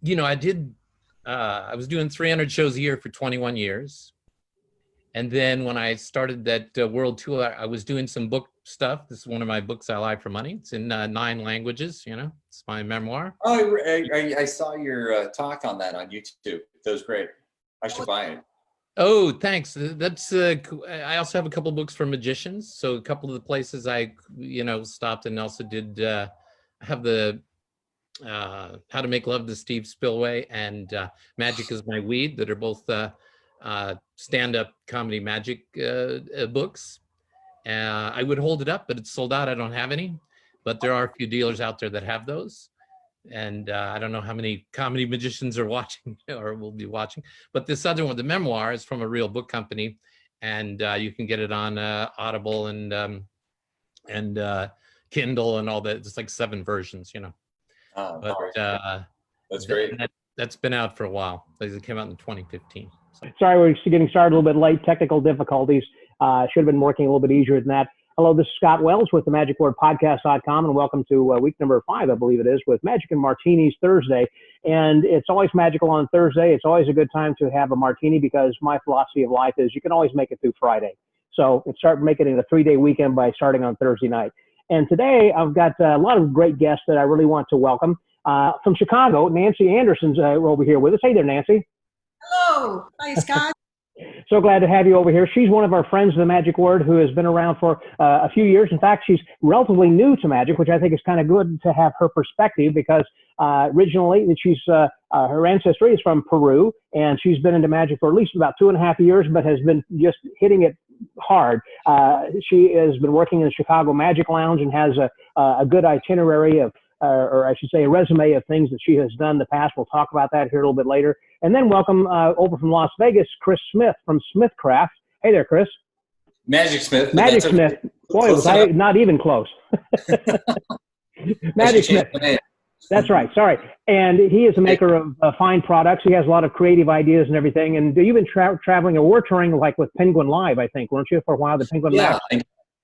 I was doing 300 shows a year for 21 years. And then when I started that world tour, I was doing some book stuff. This is one of my books I lie for money. It's in 9 languages, it's my memoir. Oh, I saw your talk on that on YouTube. That was great. I should buy it. Oh, thanks. That's I also have a couple of books for magicians. So a couple of the places I, stopped and also did have the How to Make Love to Steve Spillway and Magic is My Weed that are both stand-up comedy magic books. I would hold it up, but it's sold out. I don't have any, but there are a few dealers out there that have those. And I don't know how many comedy magicians are watching or will be watching, but this other one, the memoir, is from a real book company, and you can get it on Audible and Kindle and all that. It's like 7 versions, But that's great. That's been out for a while. It came out in 2015. So. Sorry, we're getting started a little bit late. Technical difficulties. Should have been working a little bit easier than that. Hello, this is Scott Wells with the MagicWordPodcast.com, and welcome to week number 5, I believe it is, with Magic and Martinis Thursday. And it's always magical on Thursday. It's always a good time to have a martini because my philosophy of life is you can always make it through Friday. So start making it a 3-day weekend by starting on Thursday night. And today I've got a lot of great guests that I really want to welcome. From Chicago, Nancy Anderson's over here with us. Hey there, Nancy. Hello. Hi, Scott. So glad to have you over here. She's one of our friends of the Magic Word who has been around for a few years. In fact, she's relatively new to Magic, which I think is kind of good to have her perspective because originally she's her ancestry is from Peru, and she's been into Magic for at least about 2.5 years, but has been just hitting it hard. She has been working in the Chicago Magic Lounge and has a good itinerary of or I should say a resume of things that she has done in the past. We'll talk about that here a little bit later. And then welcome over from Las Vegas, Chris Smith from Smithcraft. Hey there, Chris. Magic Smith. Magic Smith. Boy, was I not even close. Magic Smith. That's right. Sorry. And he is a maker of fine products. He has a lot of creative ideas and everything. And you've been traveling or we're touring like with Penguin Live, I think, weren't you, for a while, the Penguin Live?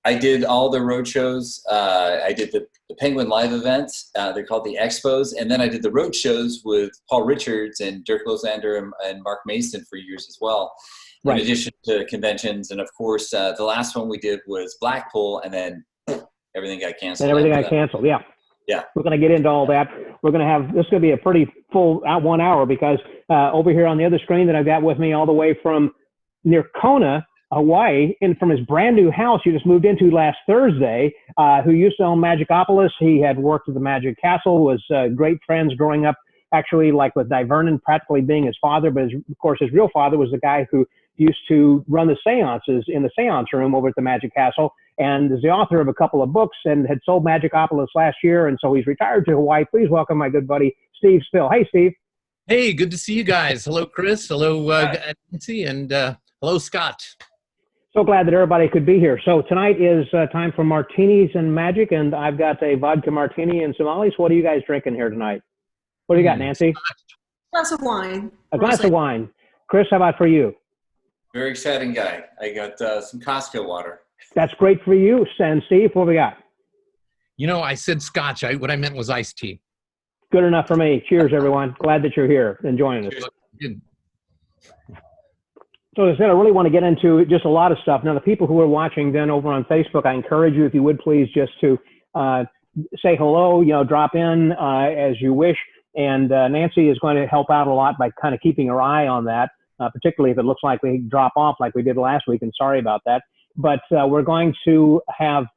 I did all the road shows. I did the Penguin Live events. They're called the Expos. And then I did the road shows with Paul Richards and Dirk Losander and Mark Mason for years as well, in addition to conventions. And, of course, the last one we did was Blackpool, and then everything got canceled. And everything got canceled, yeah. Yeah. We're going to get into all that. We're going to have, this is going to be a pretty full 1 hour because over here on the other screen that I've got with me all the way from near Kona, Hawaii, and from his brand new house he just moved into last Thursday, who used to own Magicopolis. He had worked at the Magic Castle, was great friends growing up, actually like with Di Vernon practically being his father, but of course his real father was the guy who used to run the seances in the seance room over at the Magic Castle, and is the author of a couple of books and had sold Magicopolis last year, and so he's retired to Hawaii. Please welcome my good buddy, Steve Spill. Hey, Steve. Hey, good to see you guys. Hello, Chris. Hello, Nancy, and hello, Scott. So glad that everybody could be here. So tonight is time for martinis and magic, and I've got a vodka martini and Somalis. What are you guys drinking here tonight? What do you got, Nancy? A glass of wine. A glass of wine. Chris, how about for you? Very exciting guy. I got some Costco water. That's great for you. And Steve, what we got? I said scotch. What I meant was iced tea. Good enough for me. Cheers, everyone. Glad that you're here and joining us. Good. So as I said, I really want to get into just a lot of stuff. Now, the people who are watching then over on Facebook, I encourage you, if you would please, just to say hello, drop in as you wish. And Nancy is going to help out a lot by kind of keeping her eye on that, particularly if it looks like we drop off like we did last week, and sorry about that. But we're going to have,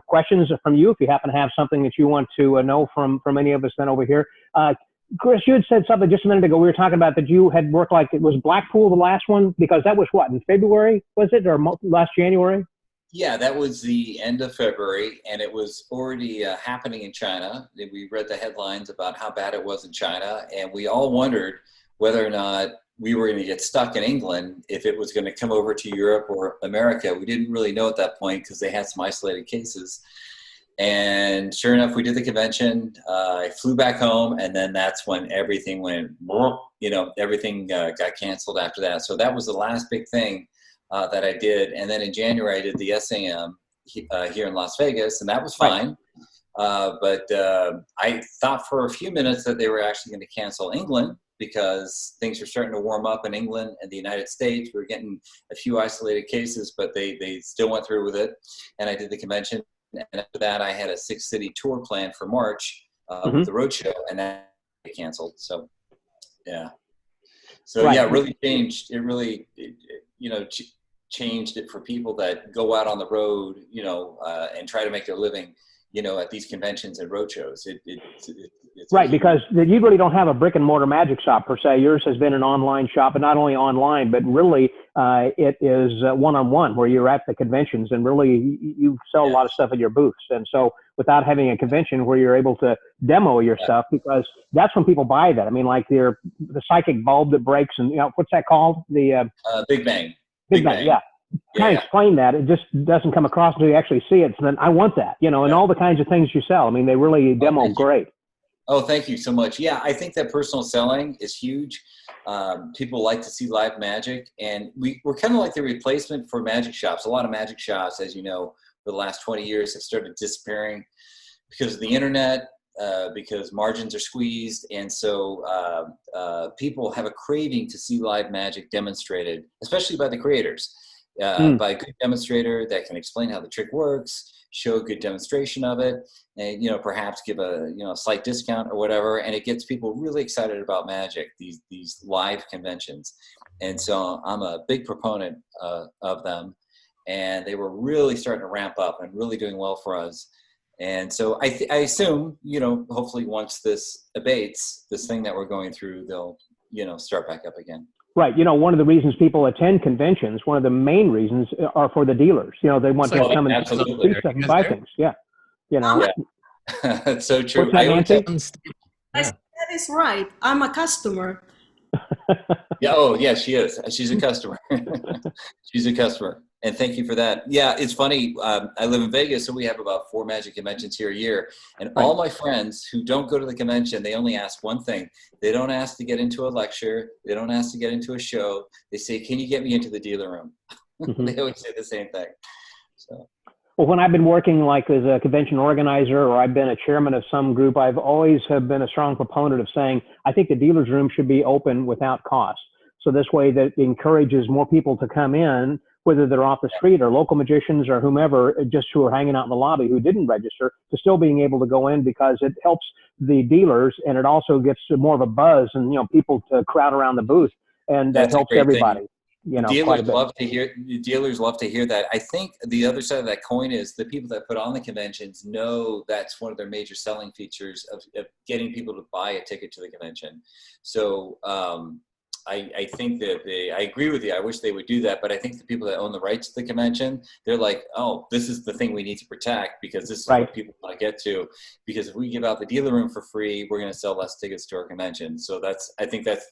questions from you if you happen to have something that you want to know from any of us then over here. Chris, you had said something just a minute ago. We were talking about that you had worked like, it was Blackpool the last one? Because that was what, in February, was it? Or last January? Yeah, that was the end of February, and it was already happening in China. We read the headlines about how bad it was in China, and we all wondered whether or not we were going to get stuck in England, if it was going to come over to Europe or America. We didn't really know at that point because they had some isolated cases. And sure enough, we did the convention. I flew back home, and then that's when everything went, everything got canceled after that. So that was the last big thing that I did. And then in January, I did the SAM here in Las Vegas, and that was fine. But I thought for a few minutes that they were actually going to cancel England because things were starting to warm up in England and the United States. We were getting a few isolated cases, but they still went through with it. And I did the convention. And after that, I had a 6-city tour planned for March with the roadshow, and that canceled. So, yeah. So, yeah, it really changed. It really, changed it for people that go out on the road, and try to make their living, at these conventions and roadshows. It's right, because you really don't have a brick and mortar magic shop per se. Yours has been an online shop, and not only online, but really it is one-on-one where you're at the conventions, and really you sell a lot of stuff at your booths. And so without having a convention where you're able to demo your stuff, because that's when people buy that. I mean, like the psychic bulb that breaks, and what's that called? The Big Bang. Big Bang, yeah. Kind of explain that. It just doesn't come across until you actually see it. So then I want that, and all the kinds of things you sell. I mean, they really demo great. Oh, thank you so much. Yeah, I think that personal selling is huge. People like to see live magic, and we're kind of like the replacement for magic shops. A lot of magic shops, as you know, for the last 20 years have started disappearing because of the internet, because margins are squeezed. And so people have a craving to see live magic demonstrated, especially by the creators. By a good demonstrator that can explain how the trick works, show a good demonstration of it, and perhaps give a slight discount or whatever, and it gets people really excited about magic, these live conventions. And so I'm a big proponent of them, and they were really starting to ramp up and really doing well for us. And so I assume hopefully once this abates, this thing that we're going through, they'll start back up again. Right. One of the reasons people attend conventions, one of the main reasons are for the dealers. They want to come and see stuff and buy things. Yeah. That's so true. That is right. I'm a customer. Yeah. Oh, yeah, she is. She's a customer. She's a customer. And thank you for that. Yeah, it's funny. I live in Vegas, so we have about 4 magic conventions here a year. And all my friends who don't go to the convention, they only ask one thing. They don't ask to get into a lecture. They don't ask to get into a show. They say, "Can you get me into the dealer room?" They always say the same thing. So. Well, when I've been working like as a convention organizer, or I've been a chairman of some group, I've always have been a strong proponent of saying, I think the dealer's room should be open without cost. So this way that encourages more people to come in, whether they're off the street or local magicians or whomever, just who are hanging out in the lobby who didn't register, to still being able to go in, because it helps the dealers, and it also gets more of a buzz and people to crowd around the booth, and that helps everybody. Dealers love to hear. Dealers love to hear that. I think the other side of that coin is the people that put on the conventions know that's one of their major selling features of getting people to buy a ticket to the convention. So I think that I agree with you. I wish they would do that, but I think the people that own the rights to the convention, they're like, oh, this is the thing we need to protect, because this is what people want to get to. Because if we give out the dealer room for free, we're going to sell less tickets to our convention. So I think that's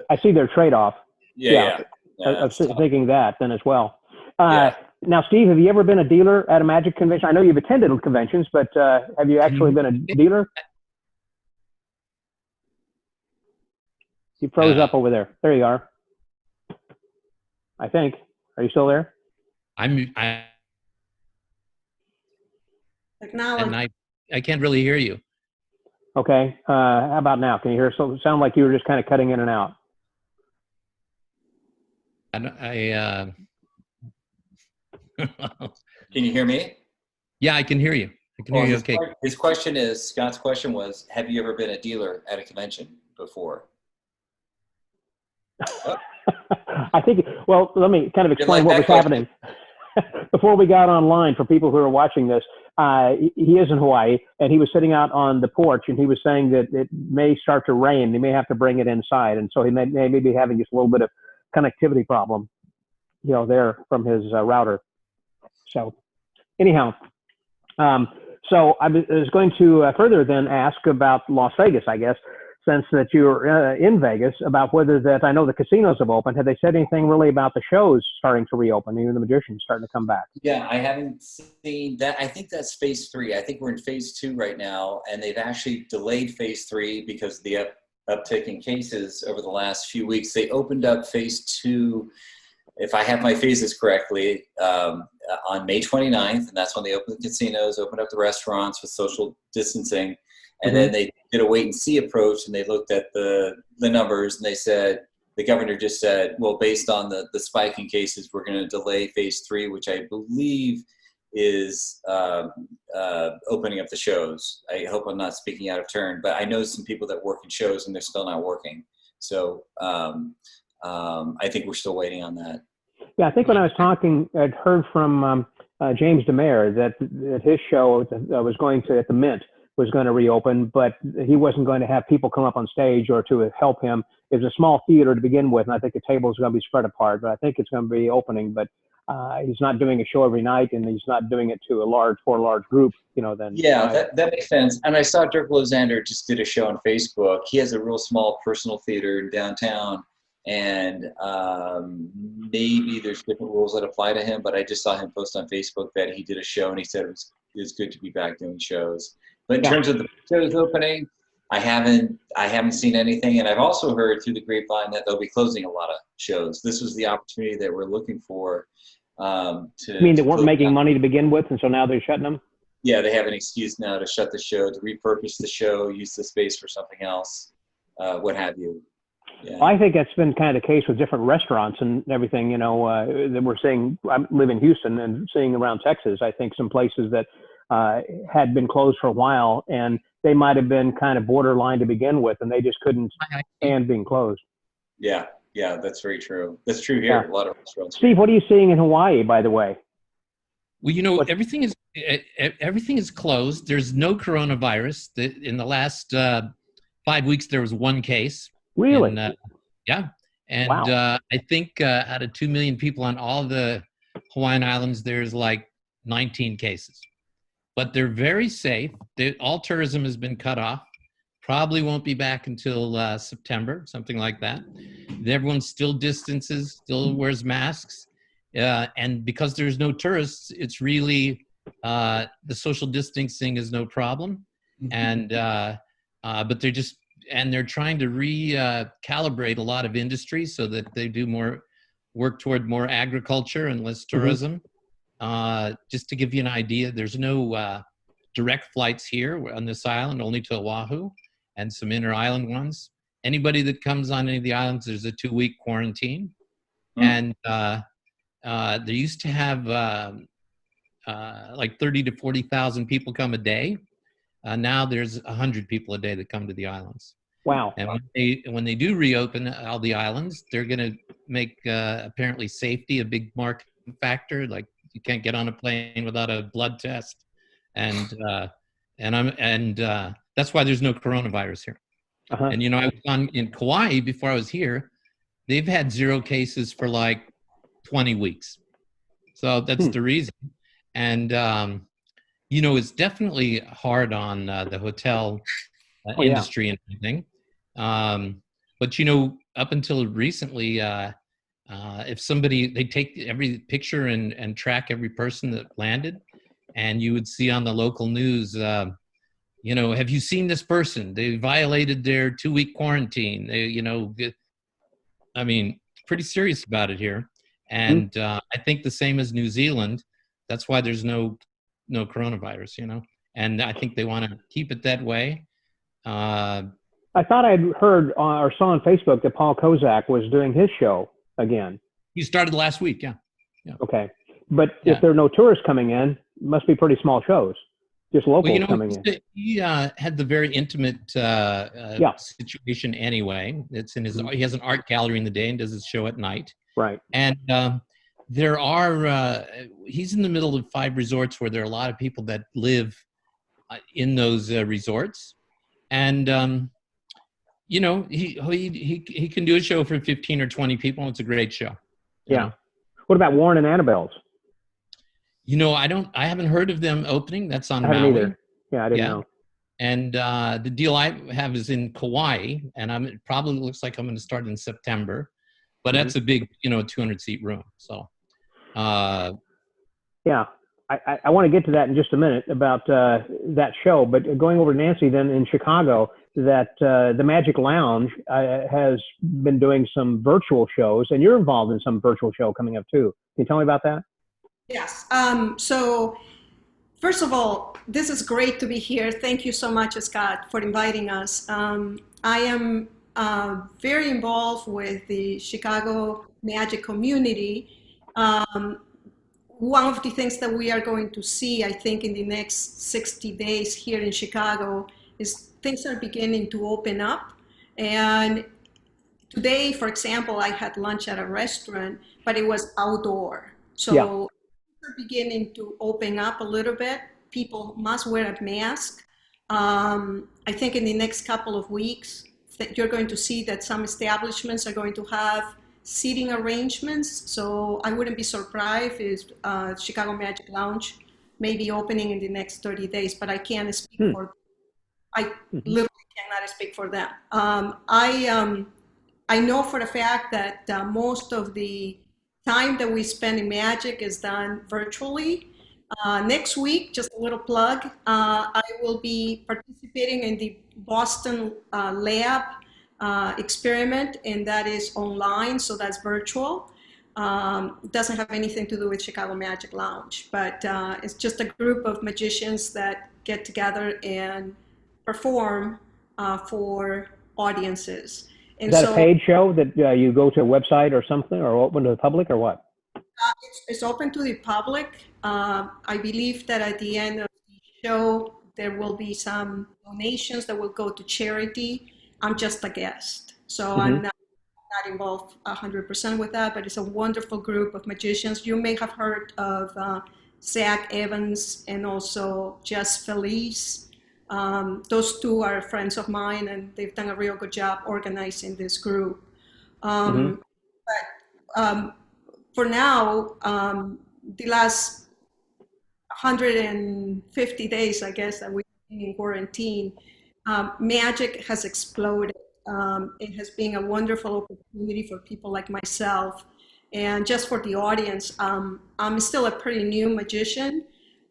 I see their trade-off. Yeah. I was thinking that then as well. Now, Steve, have you ever been a dealer at a magic convention? I know you've attended conventions, but have you actually been a dealer? You froze up over there. There you are. I think. Are you still there? Like now. And I can't really hear you. Okay. How about now? Can you hear? So it sounded like you were just kind of cutting in and out. Can you hear me? Yeah, I can hear you. I can hear you. Okay. Scott's question was, have you ever been a dealer at a convention before? I think, well, let me kind of explain what was happening. Before we got online, for people who are watching this, he is in Hawaii, and he was sitting out on the porch, and he was saying that it may start to rain. They may have to bring it inside, and so he may be having just a little bit of connectivity problem, there from his router. So anyhow, so I was going to further then ask about Las Vegas, I guess, since that you're in Vegas, about whether that, I know the casinos have opened. Have they said anything really about the shows starting to reopen, even the magicians starting to come back? Yeah, I haven't seen that. I think that's phase 3. I think we're in phase 2 right now, and they've actually delayed phase 3 because of the uptick in cases over the last few weeks. They opened up phase 2, if I have my phases correctly, on May 29th, and that's when they opened the casinos, opened up the restaurants with social distancing. And then they did a wait and see approach, and they looked at the numbers, and they said, the governor just said, well, based on the spike in cases, we're going to delay phase 3, which I believe is opening up the shows. I hope I'm not speaking out of turn, but I know some people that work in shows and they're still not working. So I think we're still waiting on that. Yeah, I think when I was talking, I'd heard from James DeMare that his show was going to, at the Mint, was going to reopen, but he wasn't going to have people come up on stage or to help him. It was a small theater to begin with, and I think the tables are going to be spread apart, but I think it's going to be opening. But he's not doing a show every night, and he's not doing it to for a large group, then. Yeah, that makes sense. And I saw Dirk Lozander just did a show on Facebook. He has a real small personal theater in downtown, and maybe there's different rules that apply to him, but I just saw him post on Facebook that he did a show, and he said it was good to be back doing shows. But in terms of the shows opening, I haven't seen anything, and I've also heard through the grapevine that they'll be closing a lot of shows. This was the opportunity that we're looking for. You mean they weren't making money to begin with, and so now they're shutting them? Yeah, they have an excuse now to shut the show, to repurpose the show, use the space for something else, what have you. Yeah. I think that's been kind of the case with different restaurants and everything, that we're seeing. I live in Houston and seeing around Texas. I think some places that had been closed for a while, and they might have been kind of borderline to begin with, and they just couldn't stand being closed. Yeah, that's very true. That's true here. A lot of restaurants. Steve, what are you seeing in Hawaii, by the way? Well, everything is closed. There's no coronavirus. In the last 5 weeks, there was one case. Really? Yeah. And wow. I think out of 2 million people on all the Hawaiian Islands, there's like 19 cases. But they're very safe. All tourism has been cut off. Probably won't be back until September, something like that. Everyone still distances, still wears masks. And because there's no tourists, it's really, the social distancing is no problem. And, but they're trying to recalibrate a lot of industries so that they do work toward more agriculture and less tourism. Just to give you an idea, there's no direct flights here on this island, only to Oahu and some inter-island ones. Anybody that comes on any of the islands, there's a 2-week quarantine. And they used to have like 30 to 40,000 people come a day. Now there's 100 people a day that come to the islands. Wow. And when they do reopen all the islands, they're going to make apparently safety a big market factor. Like you can't get on a plane without a blood test, and that's why there's no coronavirus here. And I was in Kauai before I was here. They've had 0 cases for like 20 weeks, so that's the reason. And it's definitely hard on the hotel industry and everything. But up until recently, if they take every picture and track every person that landed, and you would see on the local news, have you seen this person? They violated their 2-week quarantine. Pretty serious about it here. And I think the same as New Zealand. That's why there's no coronavirus, and I think they want to keep it that way. I thought I'd heard or saw on Facebook that Paul Kozak was doing his show again. He started last week, yeah. Okay. But if there are no tourists coming in, it must be pretty small shows, just locals coming in. He had the very intimate situation anyway. It's in he has an art gallery in the day and does his show at night. Right. And there are, he's in the middle of 5 resorts where there are a lot of people that live in those resorts. And, he can do a show for 15 or 20 people. It's a great show. Yeah. What about Warren and Annabelle's? I haven't heard of them opening. That's on I haven't Maui. either. Yeah, I didn't know. And the deal I have is in Kauai, and it probably looks like I'm going to start in September. But that's a big, 200-seat room. So, yeah, I want to get to that in just a minute about that show. But going over to Nancy, then in Chicago, that the Magic Lounge has been doing some virtual shows, and you're involved in some virtual show coming up too. Can you tell me about that? Yes. So first of all, this is great to be here. Thank you so much, Scott, for inviting us. I am very involved with the Chicago Magic community. Um, One of the things that we are going to see, I think, in the next 60 days here in Chicago is things are beginning to open up. And today, for example, I had lunch at a restaurant, but it was outdoor. Yeah. So we're beginning to open up a little bit. People must wear a mask. I think in the next couple of weeks, that you're going to see that some establishments are going to have seating arrangements. So I wouldn't be surprised if Chicago Magic Lounge may be opening in the next 30 days, but I can't speak for, I Mhm. literally cannot speak for them. I know for a fact that most of the time that we spend in Magic is done virtually. Next week, just a little plug, I will be participating in the Boston Lab experiment, and that is online, so that's virtual. It doesn't have anything to do with Chicago Magic Lounge, but it's just a group of magicians that get together and perform for audiences. Is And that a so paid show that you go to a website or something, or open to the public, or what? it's open to the public. I believe that at the end of the show, there will be some donations that will go to charity. I'm just a guest, so Hmm. I'm not involved 100% with that, but it's a wonderful group of magicians. You may have heard of Zach Evans and also Jess Felice. Those two are friends of mine, and they've done a real good job organizing this group. Hmm. Um, um, for now, the last 150 days, I guess, that we've been in quarantine, Magic has exploded. It has been a wonderful opportunity for people like myself. And just for the audience, I'm still a pretty new magician,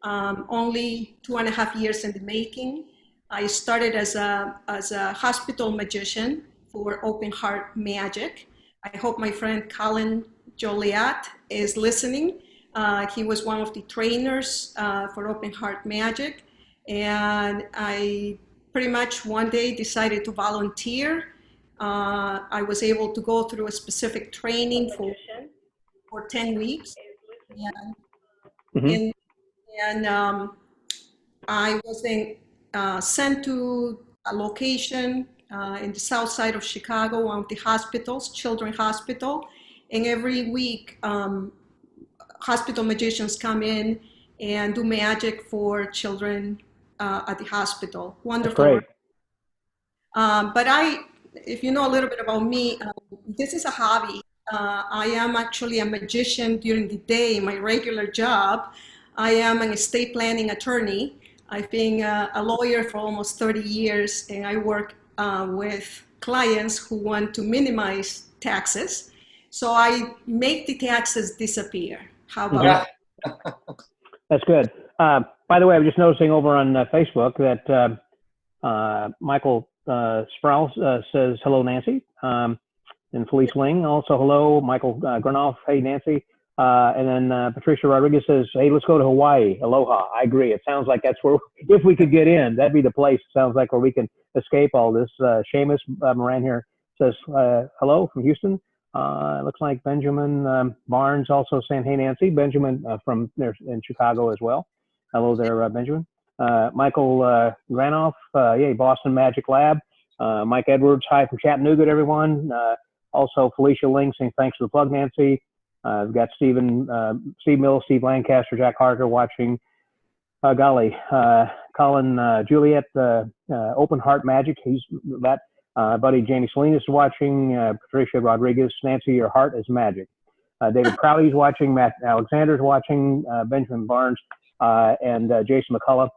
only 2.5 years in the making. I started as a hospital magician for Open Heart Magic. I hope my friend Colin Joliet is listening. He was one of the trainers for Open Heart Magic. And I pretty much one day decided to volunteer. I was able to go through a specific training for 10 weeks. And, Hmm. and, and I was then sent to a location in the south side of Chicago, one of the hospitals, Children's Hospital. And every week, hospital magicians come in and do magic for children at the hospital. That's Wonderful work. great. But if you know a little bit about me, this is a hobby. I am actually a magician during the day, my regular job. I am an estate planning attorney. I've been a lawyer for almost 30 years, and I work with clients who want to minimize taxes. So I make the taxes disappear. How about Mhm. that? That's good. By the way, I was just noticing over on Facebook that Michael Sprouse says hello, Nancy, and Felice Ling also hello. Michael Granoff, hey Nancy, and then Patricia Rodriguez says, hey, let's go to Hawaii. Aloha. I agree. It sounds like that's where, if we could get in, that'd be the place. Sounds like where we can escape all this. Seamus Moran here says hello from Houston. It looks like Benjamin Barnes also saying, hey, Nancy. Benjamin from there in Chicago as well. Hello there, Benjamin. Michael Granoff, yay, Boston Magic Lab. Mike Edwards, hi from Chattanooga to everyone. Also, Felicia Ling saying, thanks for the plug, Nancy. We've got Steve Mills, Steve Lancaster, Jack Harker watching. Golly, Colin Juliet, Open Heart Magic. He's that. Buddy Jamie Salinas is watching. Patricia Rodriguez, Nancy, your heart is magic. David Crowley's watching. Matt Alexander's watching. Benjamin Barnes and Jason McCullough.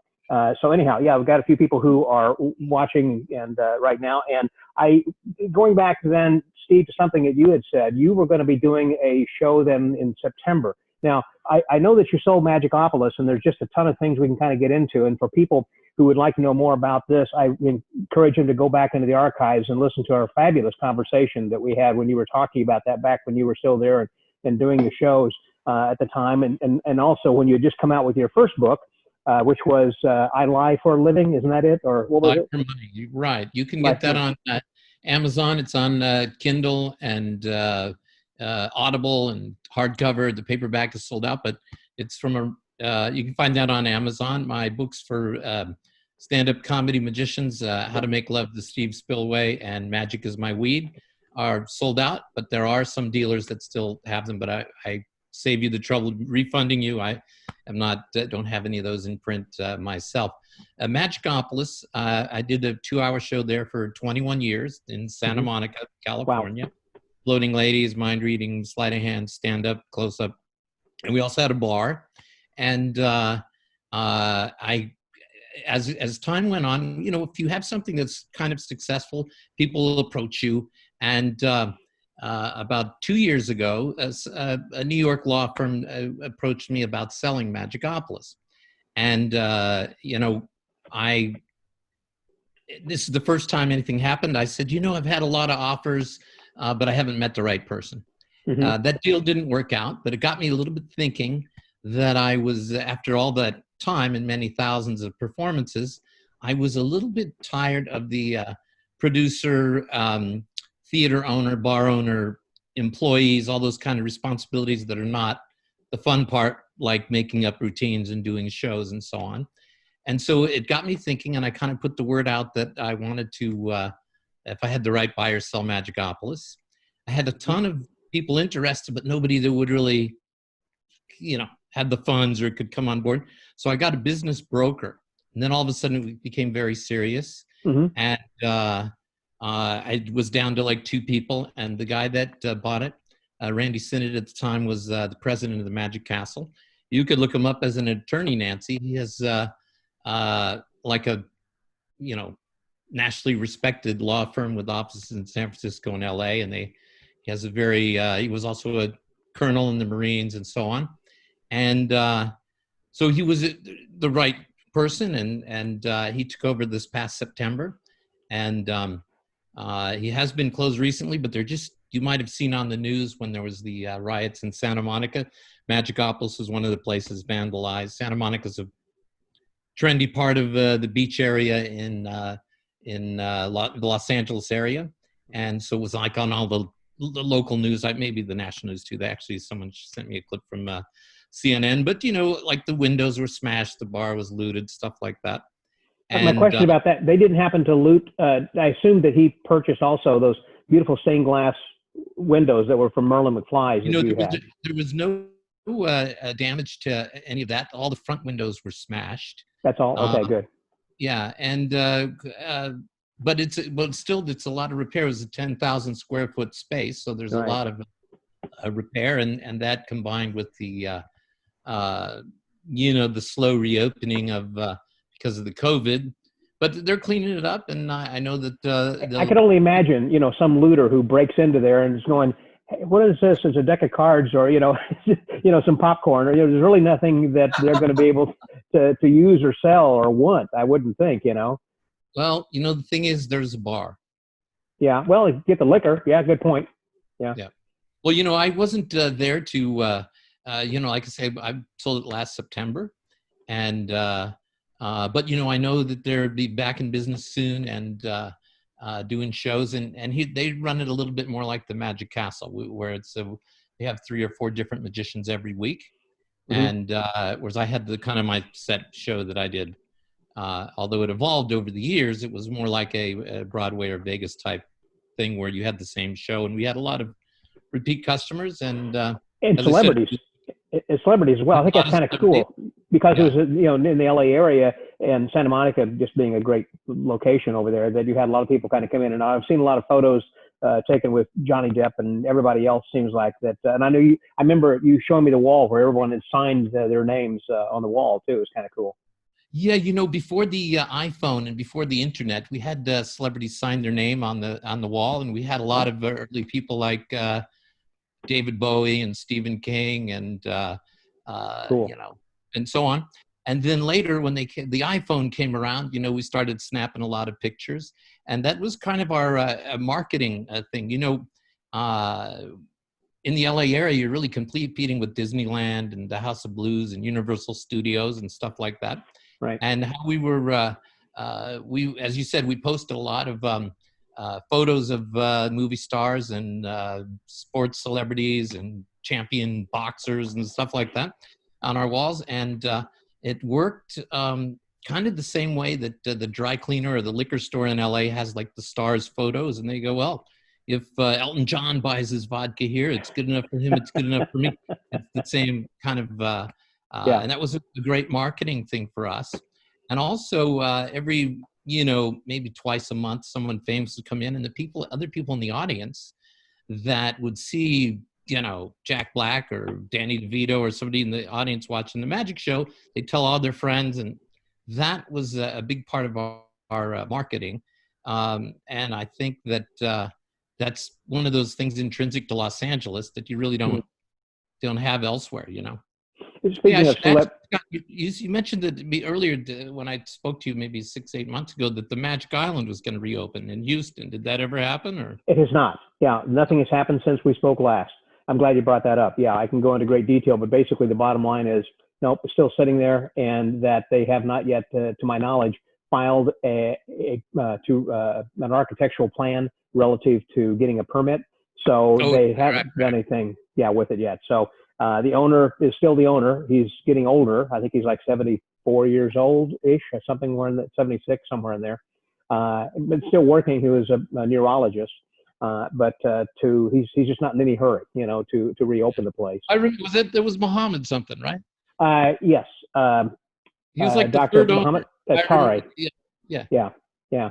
So anyhow, yeah, we've got a few people who are watching and right now. And going back then, Steve, to something that you had said, you were going to be doing a show then in September. Now, I know that you sold Magicopolis, and there's just a ton of things we can kind of get into. And for people who would like to know more about this, I encourage them to go back into the archives and listen to our fabulous conversation that we had when you were talking about that back when you were still there and doing the shows. at the time, and also when you had just come out with your first book, which was I Lie for a Living, isn't that it? Or what was Lie it? for Money. Right. You can Lie get that for- on Amazon. It's on Kindle and Audible and hardcover. The paperback is sold out, but it's from you can find that on Amazon. My books for stand-up comedy magicians, How to Make Love the Steve Spillway and Magic is My Weed, are sold out, but there are some dealers that still have them, but I save you the trouble of refunding you. I am not, don't have any of those in print myself. Magicopolis, I did a 2-hour show there for 21 years in Santa Monica, California. Wow. Floating ladies, mind reading, sleight of hand, stand up, close up. And we also had a bar. And as time went on, if you have something that's kind of successful, people will approach you. And about 2 years ago, a New York law firm approached me about selling Magicopolis. And, this is the first time anything happened. I said, I've had a lot of offers, but I haven't met the right person. That deal didn't work out, but it got me a little bit thinking that I was, after all that time and many thousands of performances, I was a little bit tired of the producer, theater owner, bar owner, employees, all those kind of responsibilities that are not the fun part, like making up routines and doing shows and so on. And so it got me thinking, and I kind of put the word out that I wanted to, if I had the right buyer, sell Magicopolis. I had a ton of people interested, but nobody that would really, had the funds or could come on board. So I got a business broker. And then all of a sudden it became very serious. And I was down to like 2 people. And the guy that bought it, Randy Sinnott at the time, was the president of the Magic Castle. You could look him up as an attorney, Nancy. He has like a, nationally respected law firm with offices in San Francisco and LA. And he has a very, he was also a colonel in the Marines and so on. And so he was the right person, and he took over this past September. And he has been closed recently, but they're just, you might have seen on the news when there was the riots in Santa Monica. Magicopolis was one of the places vandalized. Santa Monica's a trendy part of the beach area in the Los Angeles area. And so it was like on all the local news, maybe the national news too. Someone sent me a clip from CNN, but like the windows were smashed, the bar was looted, stuff like that. And my question about that, they didn't happen to loot, I assume that he purchased also those beautiful stained glass windows that were from Merlin McFly's. There was no damage to any of that. All the front windows were smashed. That's all. Okay, good. Yeah, and but it's a lot of repair. It was a 10,000 square foot space, so there's a lot of repair, and that combined with the the slow reopening of because of the COVID, but they're cleaning it up, and I know that I can only imagine some looter who breaks into there and is going, hey, what is this? It's a deck of cards, or some popcorn, or there's really nothing that they're going to be able to use or sell or want. I wouldn't think. Well, the thing is, there's a bar. Yeah. Well, get the liquor. Yeah. Good point. Yeah. Yeah. Well, I wasn't there to, like I say, I sold it last September, and but I know that they'll be back in business soon and doing shows, and they run it a little bit more like the Magic Castle, where it's they have 3 or 4 different magicians every week, and whereas I had the kind of my set show that I did. Although it evolved over the years, it was more like a Broadway or Vegas type thing where you had the same show, and we had a lot of repeat customers and celebrities. Celebrities as well. I think that's kind of cool because it was in the LA area, and Santa Monica just being a great location over there, that you had a lot of people kind of come in. And I've seen a lot of photos taken with Johnny Depp and everybody else, seems like that. And I remember you showing me the wall where everyone had signed their names on the wall too. It was kind of cool. Yeah, before the iPhone and before the internet, we had celebrities sign their name on the wall, and we had a lot of early people like David Bowie and Stephen King and cool. And so on. And then later, when the iPhone came around, we started snapping a lot of pictures, and that was kind of our marketing thing. in the LA area, you're really competing with Disneyland and the House of Blues and Universal Studios and stuff like that. Right. And how we were, as you said, we posted a lot of photos of movie stars and sports celebrities and champion boxers and stuff like that on our walls. And it worked kind of the same way that the dry cleaner or the liquor store in LA has like the stars photos, and they go, well, if Elton John buys his vodka here, it's good enough for him, it's good enough for me. It's the same kind of, and that was a great marketing thing for us. And also every, maybe twice a month, someone famous would come in, and other people in the audience that would see, Jack Black or Danny DeVito or somebody in the audience watching the magic show, they tell all their friends, and that was a big part of our marketing. And I think that that's one of those things intrinsic to Los Angeles that you really don't have elsewhere, Speaking of Scott, you mentioned that earlier when I spoke to you maybe 6-8 months ago that the Magic Island was going to reopen in Houston. Did that ever happen? Or It has not. Yeah, nothing has happened since we spoke last. I'm glad you brought that up. Yeah, I can go into great detail, but basically the bottom line is, nope, it's still sitting there, and that they have not yet, to my knowledge, filed an architectural plan relative to getting a permit. So they haven't done anything, with it yet. So the owner is still the owner. He's getting older. I think he's like 74 years old-ish, or something, 76, somewhere in there. But still working. He was a neurologist. But he's just not in any hurry, to reopen the place. There was Muhammad something, right? Yes. He was like Dr. Muhammad Atari. Yeah.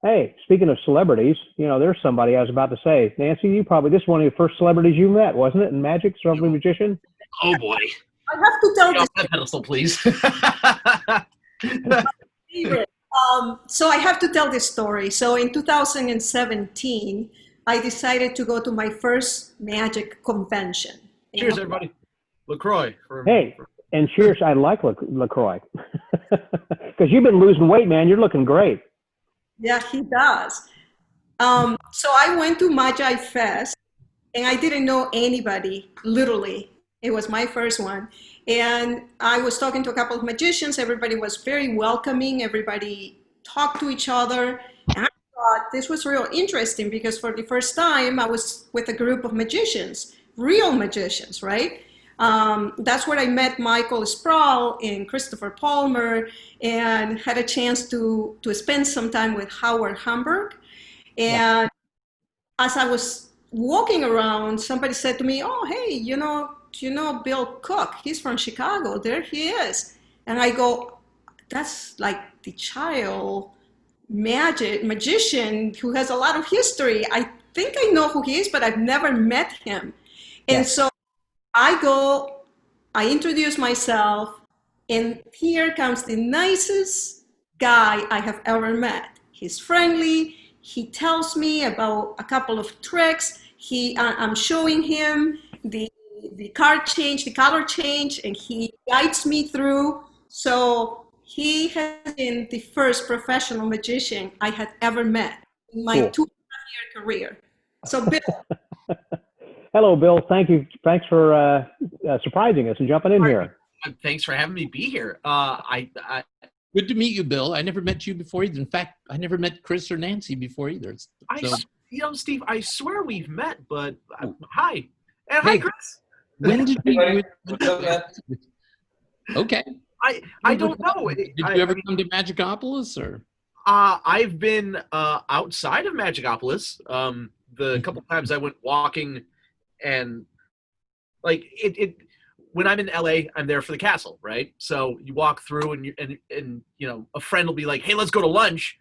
Hey, speaking of celebrities, there's somebody I was about to say. Nancy, this is one of the first celebrities you met, wasn't it? In Magic, celebrity magician? Oh, boy. I have to tell Get off that pedestal, please. So I have to tell this story. So in 2017, I decided to go to my first magic convention. Cheers, everybody. LaCroix. And cheers. I like LaCroix. Because you've been losing weight, man. You're looking great. Yeah, he does. So I went to Magi Fest, and I didn't know anybody, literally. It was my first one. And I was talking to a couple of magicians. Everybody was very welcoming. Everybody talked to each other. And I thought this was real interesting because for the first time, I was with a group of magicians, real magicians, right? That's where I met Michael Sproul and Christopher Palmer and had a chance to spend some time with Howard Hamburg. And as I was walking around, somebody said to me, oh, hey, do you know Bill Cook? He's from Chicago. There he is. And I go, that's like the child magician who has a lot of history. I think I know who he is, but I've never met him. And so I go, I introduce myself, and here comes the nicest guy I have ever met. He's friendly. He tells me about a couple of tricks. I'm showing him the card change, the color change, and he guides me through. So he has been the first professional magician I had ever met in my 2.5-year career. So Bill. Hello, Bill. Thank you. Thanks for surprising us and jumping in here. Thanks for having me be here. Good to meet you, Bill. I never met you before either. In fact, I never met Chris or Nancy before either. Steve, I swear we've met, but hi. And hi, Chris. When did we? Okay. I don't know. Did you ever come to Magicopolis or? I've been outside of Magicopolis. The couple times I went walking, and like it when I'm in LA, I'm there for the castle, right? So you walk through, and a friend will be like, "Hey, let's go to lunch,"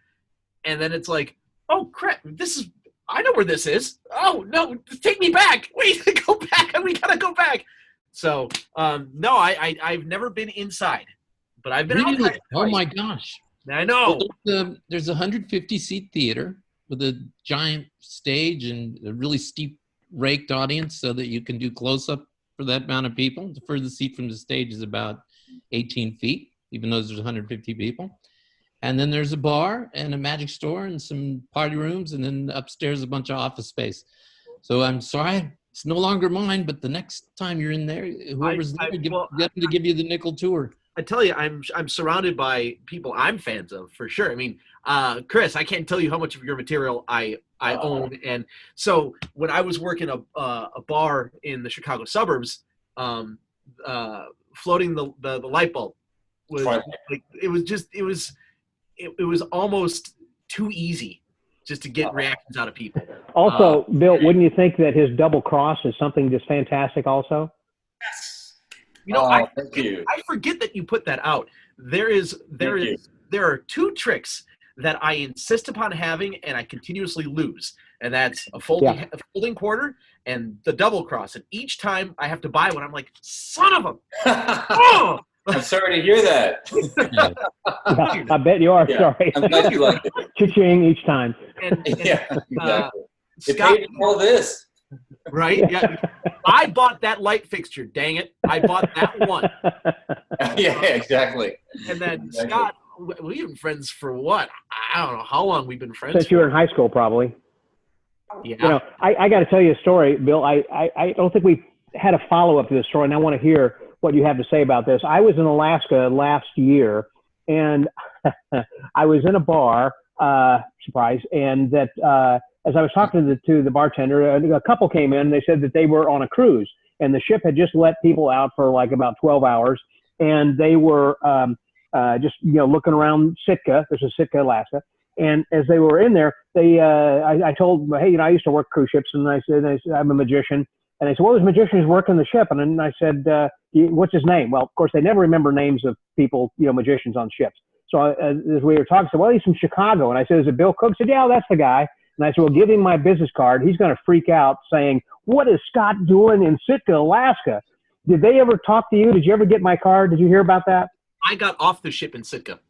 and then it's like, "Oh crap, I know where this is. Oh no, take me back. Wait, go back. We gotta go back." So no, I've never been inside, but I've been outside. Oh my gosh! I know. Well, there's a 150-seat theater with a giant stage and a really steep raked audience so that you can do close-up for that amount of people. The furthest seat from the stage is about 18 feet, even though there's 150 people. And then there's a bar and a magic store and some party rooms, and then upstairs a bunch of office space. So I'm sorry, it's no longer mine, but the next time you're in there, whoever's there, get them to give you the nickel tour. I tell you, I'm surrounded by people I'm fans of for sure. I mean, Chris, I can't tell you how much of your material I own, and so when I was working a bar in the Chicago suburbs, floating the light bulb was like it was almost too easy just to get reactions out of people. Also, Bill, wouldn't you think that his double cross is something just fantastic also? Yes. You know, thank I you. forget that you put that out. There are two tricks that I insist upon having and I continuously lose. And that's a folding quarter and the double cross. And each time I have to buy one, I'm like, son of a oh! I'm sorry to hear that. Yeah, I bet you are. Yeah, Sorry. I'm glad you like it. Cha-ching each time. And Yeah, exactly. It Scott, paid for all this. right? Yeah. I bought that light fixture, dang it. I bought that one. Yeah, exactly. And then Exactly. Scott, we've been friends for what? I don't know how long we've been friends. Since you were in high school, probably. Yeah. You know, I got to tell you a story, Bill. I don't think we had a follow-up to this story, and I want to hear what you have to say about this. I was in Alaska last year, and I was in a bar, surprise, and that as I was talking to the bartender, a couple came in, and they said that they were on a cruise, and the ship had just let people out for like about 12 hours, and they were just, you know, looking around Sitka. There's a Sitka, Alaska. And as they were in there, I told them, hey, you know, I used to work cruise ships, and I said I'm a magician. And they said, well, there's magicians working the ship. And then I said, what's his name? Well, of course, they never remember names of people, you know, magicians on ships. So as we were talking, I said, well, he's from Chicago. And I said, is it Bill Cook? He said, yeah, that's the guy. And I said, well, give him my business card. He's going to freak out saying, what is Scott doing in Sitka, Alaska? Did they ever talk to you? Did you ever get my card? Did you hear about that? I got off the ship in Sitka.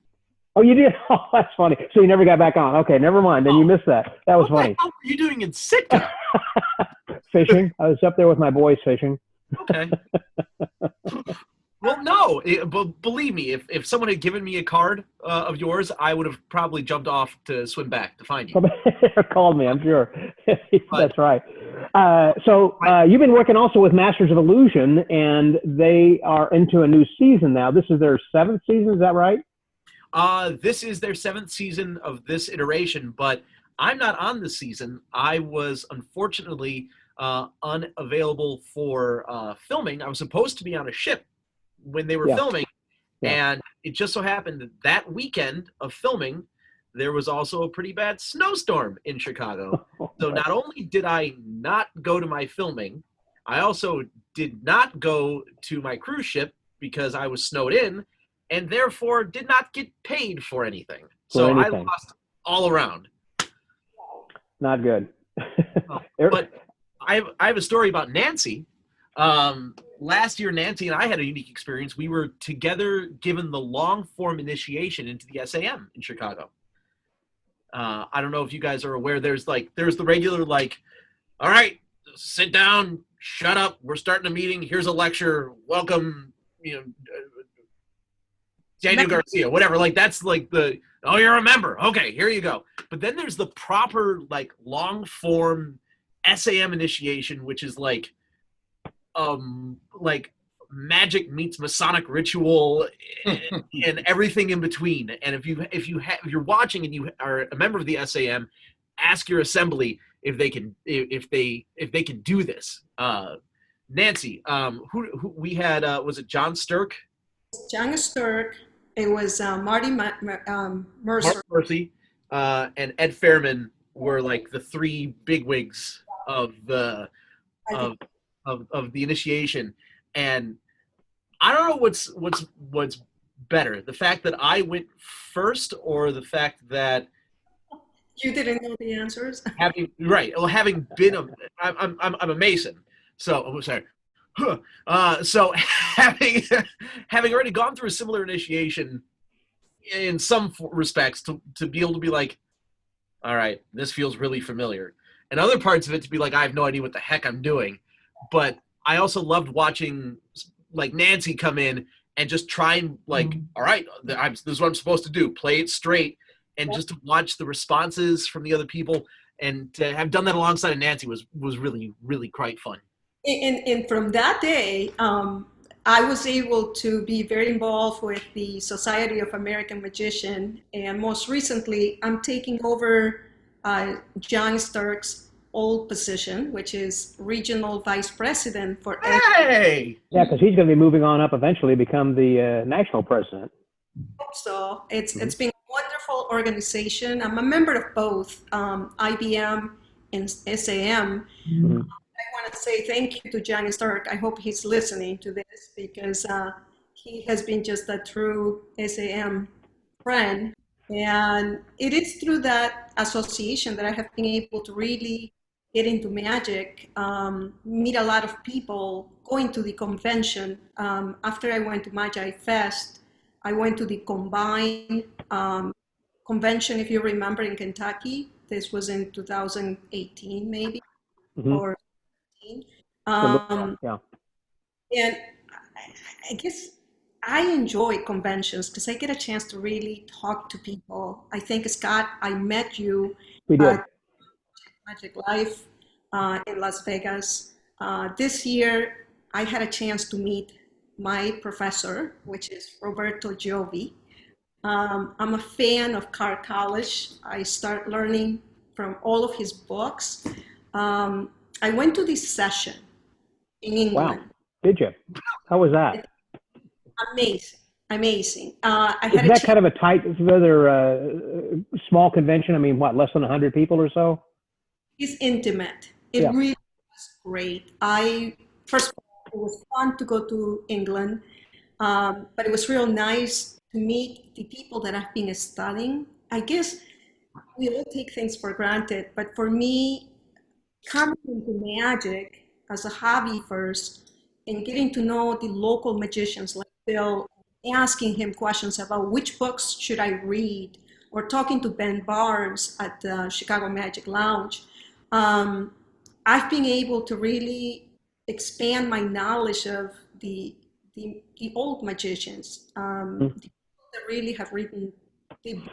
Oh, you did? Oh, that's funny. So you never got back on. Okay, never mind. Then you missed that. That was funny. What the hell were you doing in Sitka? Fishing. I was up there with my boys fishing. Okay. Well, no, but believe me, if someone had given me a card of yours, I would have probably jumped off to swim back to find you. Called me, I'm sure. That's right. So you've been working also with Masters of Illusion, and they are into a new season now. This is their 7th season, is that right? This is their 7th season of this iteration, but I'm not on this season. I was unfortunately unavailable for filming. I was supposed to be on a ship when they were filming, and it just so happened that that weekend of filming, there was also a pretty bad snowstorm in Chicago. So not only did I not go to my filming, I also did not go to my cruise ship because I was snowed in, and therefore did not get paid for anything. I lost all around. Not good. But I have a story about Nancy. Last year, Nancy and I had a unique experience. We were together given the long-form initiation into the SAM in Chicago. I don't know if you guys are aware. There's the regular, like, all right, sit down, shut up, we're starting a meeting, here's a lecture, welcome, you know, Daniel Garcia, whatever. Like, that's like oh, you're a member. Okay, here you go. But then there's the proper, like, long-form SAM initiation, which is like magic meets Masonic ritual and everything in between. And if you're watching and you are a member of the SAM, ask your assembly if they can do this. Nancy, who we had, was it John Sturck? John Sturck. It was Marty Mercer. Mark Mercy, and Ed Fairman were like the 3 bigwigs of the initiation. And I don't know what's better, the fact that I went first or the fact that you didn't know the answers. having been I'm a Mason, so sorry. So having already gone through a similar initiation in some respects to be able to be like, all right, this feels really familiar, and other parts of it to be like, I have no idea what the heck I'm doing. But I also loved watching like Nancy come in and just try and like, all right, this is what I'm supposed to do, play it straight, and just to watch the responses from the other people, and to have done that alongside of Nancy was really, really quite fun. And from that day, I was able to be very involved with the Society of American Magician, and most recently, I'm taking over John Stark's old position, which is Regional Vice President for Hey! Yeah, because he's going to be moving on up eventually to become the national president. So it's been a wonderful organization. I'm a member of both IBM and SAM. Mhm. I want to say thank you to Johnny Stark. I hope he's listening to this because he has been just a true SAM friend. And it is through that association that I have been able to really get into magic, meet a lot of people, going to the convention. After I went to Magi Fest, I went to the Combine convention, if you remember, in Kentucky. This was in 2018, maybe, Mhm. or 18. Um, Yeah. and I guess I enjoy conventions because I get a chance to really talk to people. I think, Scott, I met you We did. at Magic Life in Las Vegas. This year, I had a chance to meet my professor, which is Roberto Giovi. I'm a fan of Card College. I start learning from all of his books. I went to this session in Wow. England. Did you? How was that? Amazing, amazing. I Is had a that chance. kind of a tight, rather small convention? I mean, what, less than 100 people or so? It's intimate. It Yeah. really was great. First of all, it was fun to go to England, but it was real nice to meet the people that I've been studying. I guess we all take things for granted, but for me, coming into magic as a hobby first and getting to know the local magicians like Bill, asking him questions about which books should I read, or talking to Ben Barnes at the Chicago Magic Lounge, um, I've been able to really expand my knowledge of the old magicians, Hmm. the people that really have written the book,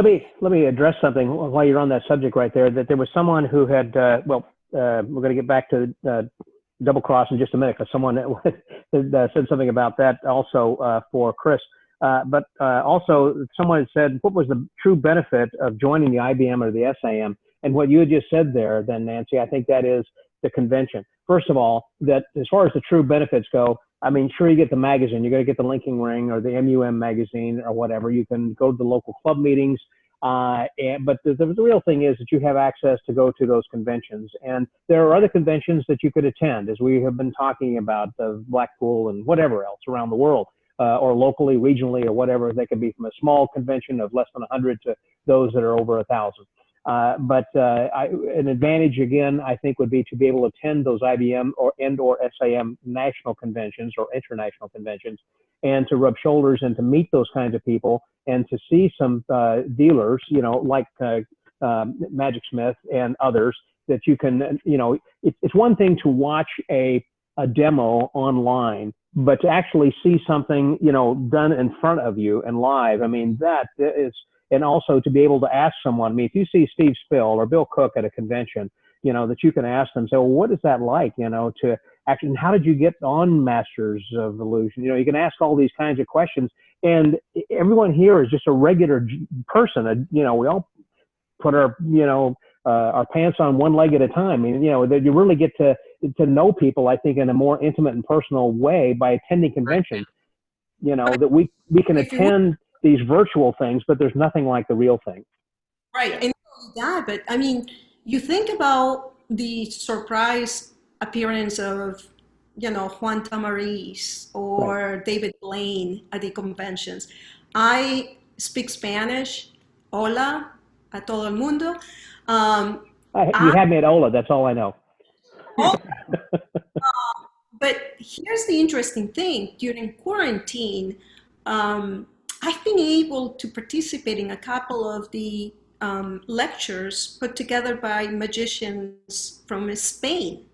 right? Let me address something while you're on that subject right there. That there was someone who had we're going to get back to double cross in just a minute because someone had, said something about that also for Chris. But also someone had said, what was the true benefit of joining the IBM or the SAM? And what you had just said there, then Nancy, I think that is the convention. First of all, that as far as the true benefits go, I mean, sure, you get the magazine, you're going to get the Linking Ring or the MUM magazine or whatever. You can go to the local club meetings. But the real thing is that you have access to go to those conventions. And there are other conventions that you could attend, as we have been talking about, Blackpool and whatever else around the world, or locally, regionally, or whatever. They could be from a small convention of less than 100 to those that are over 1,000. An advantage, again, I think would be to be able to attend those IBM or SAM national conventions or international conventions and to rub shoulders and to meet those kinds of people and to see some dealers, like Magic Smith and others that you can, it's one thing to watch a demo online, but to actually see something, done in front of you and live. I mean, that is, and also to be able to ask someone, I mean, if you see Steve Spill or Bill Cook at a convention, that you can ask them, say, well, what is that like, to actually, and how did you get on Masters of Illusion? You can ask all these kinds of questions, and everyone here is just a regular person. We all put our pants on one leg at a time. I mean, that you really get to know people, I think, in a more intimate and personal way by attending conventions. That we can If you attend these virtual things, but there's nothing like the real thing. Right. And not only that, but I mean, you think about the surprise appearance of, Juan Tamariz or David Blaine at the conventions. I speak Spanish. Hola a todo el mundo. You had me at Ola. That's all I know. But here's the interesting thing. During quarantine, I've been able to participate in a couple of the lectures put together by magicians from Spain.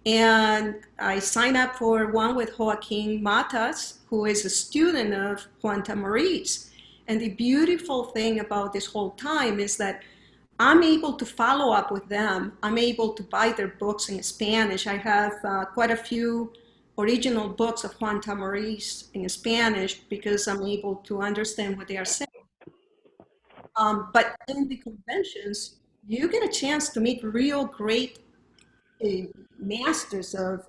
And I signed up for one with Joaquin Matas, who is a student of Juan Tamariz. And the beautiful thing about this whole time is that I'm able to follow up with them. I'm able to buy their books in Spanish. I have quite a few original books of Juan Tamariz in Spanish because I'm able to understand what they are saying. But in the conventions, you get a chance to meet real great masters of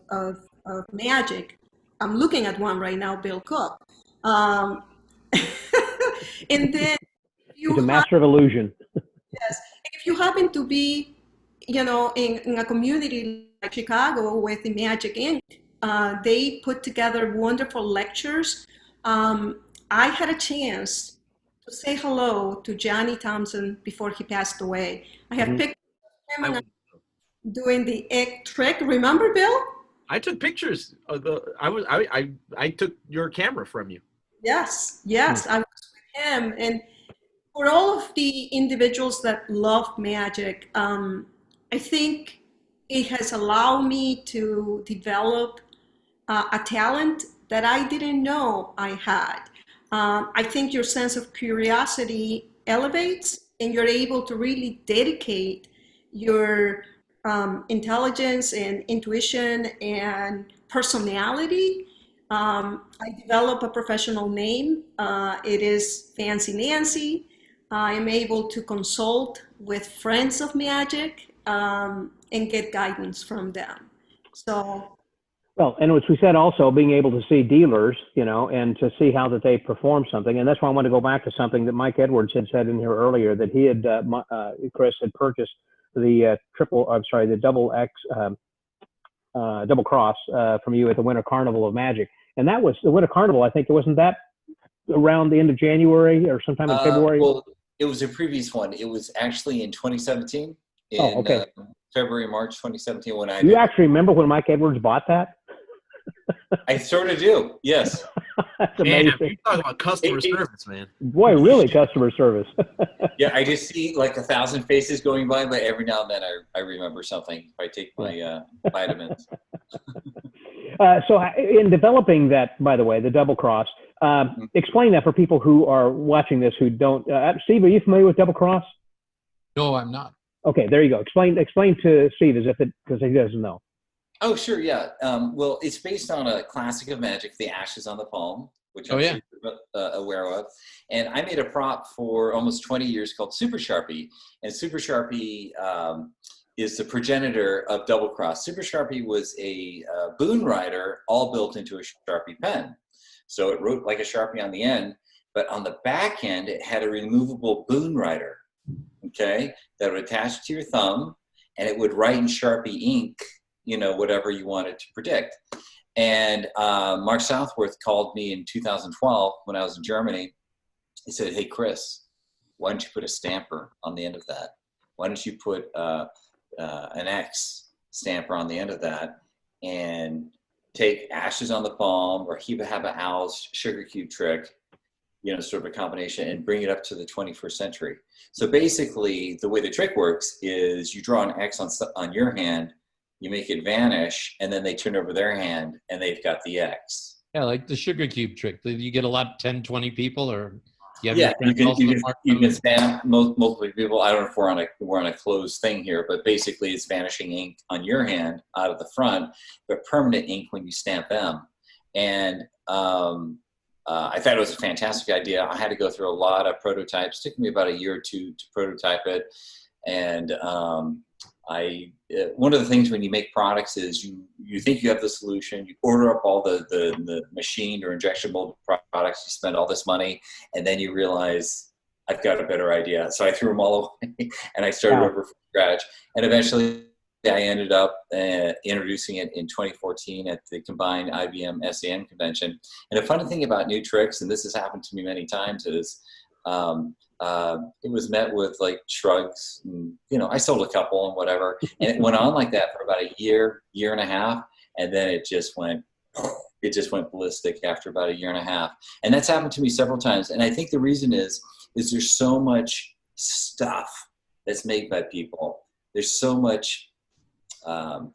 magic. I'm looking at one right now, Bill Cook. And then He's a master of illusion. yes, if you happen to be, in a community like Chicago with the Magic Inc., they put together wonderful lectures. I had a chance to say hello to Johnny Thompson before he passed away. I have pictures of him doing the egg trick. Remember, Bill? I took pictures of I took your camera from you. Yes, I was with him. And for all of the individuals that love magic, I think it has allowed me to develop a talent that I didn't know I had. I think your sense of curiosity elevates, and you're able to really dedicate your intelligence and intuition and personality. I develop a professional name. It is Fancy Nancy. I am able to consult with friends of magic and get guidance from them. So, Well, and as we said, also being able to see dealers, and to see how that they perform something. And that's why I want to go back to something that Mike Edwards had said in here earlier, that he had, Chris had purchased the the double X, double cross from you at the Winter Carnival of Magic. And that was the Winter Carnival. I think it wasn't that around the end of January or sometime in February. Well, it was a previous one. It was actually in 2017. Okay. February, March 2017 when You actually remember when Mike Edwards bought that? I sort of do. Yes. That's Man, amazing. you talk about customer service, man. Boy, really customer service. Yeah, I just see like 1,000 faces going by, but every now and then I remember something if I take my vitamins. So in developing that, by the way, the double cross, explain that for people who are watching this who don't. Steve, are you familiar with double cross? No, I'm not. Okay, there you go. Explain to Steve because he doesn't know. Oh, sure, yeah. Well, it's based on a classic of magic, The Ashes on the Palm, which I'm sure you're aware of. And I made a prop for almost 20 years called Super Sharpie. And Super Sharpie is the progenitor of Double Cross. Super Sharpie was a boon writer all built into a Sharpie pen. So it wrote like a Sharpie on the end, but on the back end, it had a removable boon writer, okay, that would attach to your thumb, and it would write in Sharpie ink, whatever you wanted to predict. And Mark Southworth called me in 2012 when I was in Germany. He said, "Hey, Chris, why don't you put a stamper on the end of that? Why don't you put an X stamper on the end of that and take Ashes on the Palm or Heba Haba Owl's sugar cube trick, sort of a combination, and bring it up to the 21st century." So basically, the way the trick works is you draw an X on your hand, you make it vanish, and then they turn over their hand, and they've got the X. Yeah, like the sugar cube trick. You get a lot, 10, 20 people, or you have Yeah, you can spam multiple people. I don't know if we're on a closed thing here, but basically it's vanishing ink on your hand out of the front, but permanent ink when you stamp them. And I thought it was a fantastic idea. I had to go through a lot of prototypes. It took me about a year or two to prototype it. And one of the things when you make products is you think you have the solution, you order up all the machined or injection molded products, you spend all this money, and then you realize I've got a better idea. So I threw them all away and I started over from scratch. And eventually I ended up introducing it in 2014 at the combined IBM SAM convention. And the funny thing about new tricks, and this has happened to me many times, is it was met with like shrugs, and I sold a couple and whatever, and it went on like that for about a year and a half, and then it just went ballistic after about a year and a half. And that's happened to me several times. And I think the reason is there's so much stuff that's made by people. There's so much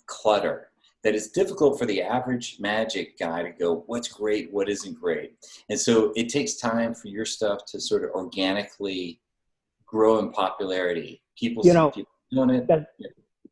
clutter that it's difficult for the average magic guy to go, what's great, what isn't great. And so it takes time for your stuff to sort of organically grow in popularity. People You see know, people doing it.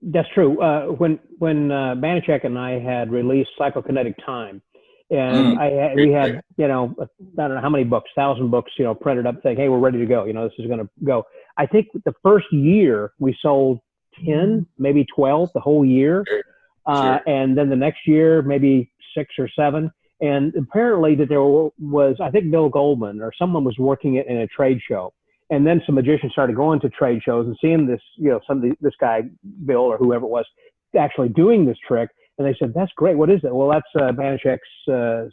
That's true. When Banachek and I had released Psychokinetic Time, and we had, you know, I don't know how many books, 1,000 books, you know, printed up saying, hey, we're ready to go. You know, this is going to go. I think the first year we sold 10, maybe 12 the whole year. Sure. And then the next year, maybe 6 or 7. And apparently that there was, I think Bill Goldman or someone was working it in a trade show. And then some magicians started going to trade shows and seeing this, you know, this guy, Bill or whoever it was, actually doing this trick. And they said, that's great. What is it? Well, that's Banachek's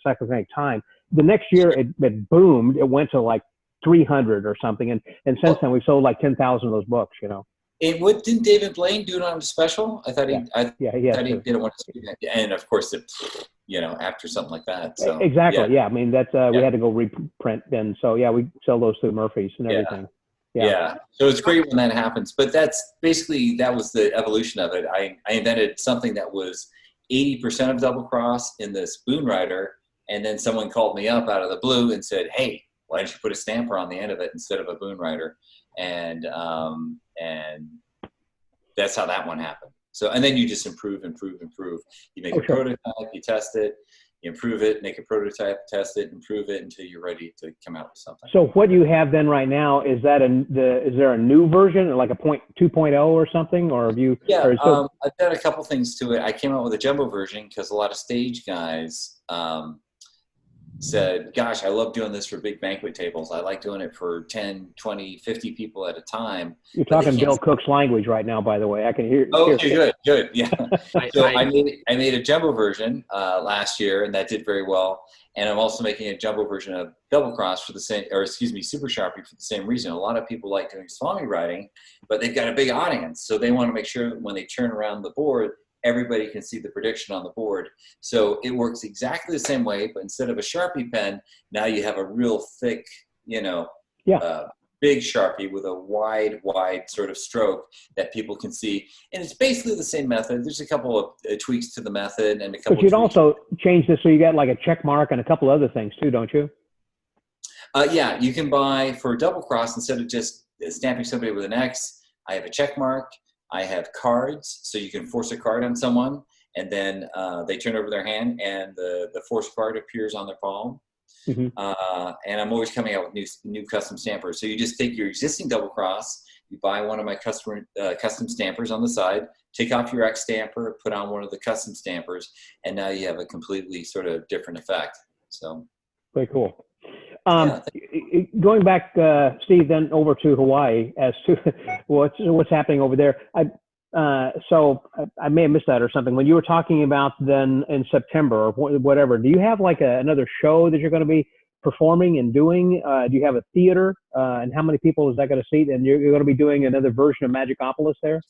Psychokinetic Time. The next year it boomed. It went to like 300 or something. And since then we've sold like 10,000 of those books, you know. What didn't David Blaine do it on a special? I thought he didn't want to do that. And of course, you know, after something like that. So, exactly. Yeah. I mean, that's we had to go reprint, and so we sell those through Murphy's and everything. Yeah. So it's great when that happens. But that's basically, that was the evolution of it. I invented something that was 80% of double cross in the Spoon Rider, and then someone called me up out of the blue and said, "Hey, why don't you put a stamper on the end of it instead of a Boon Rider?" And that's how that one happened. So, and then you just improve. You make a prototype, you test it, you improve it, make a prototype, test it, improve it until you're ready to come out with something. So what you have then right now, is there a new version, like a 2.0 or something, or have you? Yeah, I've done a couple things to it. I came out with a jumbo version because a lot of stage guys said, gosh, I love doing this for big banquet tables. I like doing it for 10, 20, 50 people at a time. You're talking Bill Cook's language right now, by the way. I can hear. Oh, okay, good. Yeah. So I made a jumbo version last year, and that did very well. And I'm also making a jumbo version of Double Cross for the same, or excuse me, Super Sharpie for the same reason. A lot of people like doing Swami writing, but they've got a big audience. So they want to make sure that when they turn around the board, everybody can see the prediction on the board. So it works exactly the same way, but instead of a Sharpie pen, now you have a real thick, you know, big Sharpie with a wide sort of stroke that people can see. And it's basically the same method. There's a couple of tweaks to the method and a couple. But you'd also change this so you got like a check mark and a couple other things too, don't you? Yeah, you can buy for Double Cross, instead of just stamping somebody with an X, I have a check mark. I have cards, so you can force a card on someone, and then they turn over their hand, and the forced card appears on their palm. Mm-hmm. And I'm always coming out with new custom stampers. So you just take your existing Double Cross, you buy one of my custom stampers on the side, take off your X stamper, put on one of the custom stampers, and now you have a completely sort of different effect. So very cool. Going back, Steve, then over to Hawaii as to what's happening over there. So I may have missed that or something. When you were talking about then in September or whatever, do you have like another show that you're going to be performing and doing? Do you have a theater? And how many people is that going to seat? And you're going to be doing another version of Magicopolis there?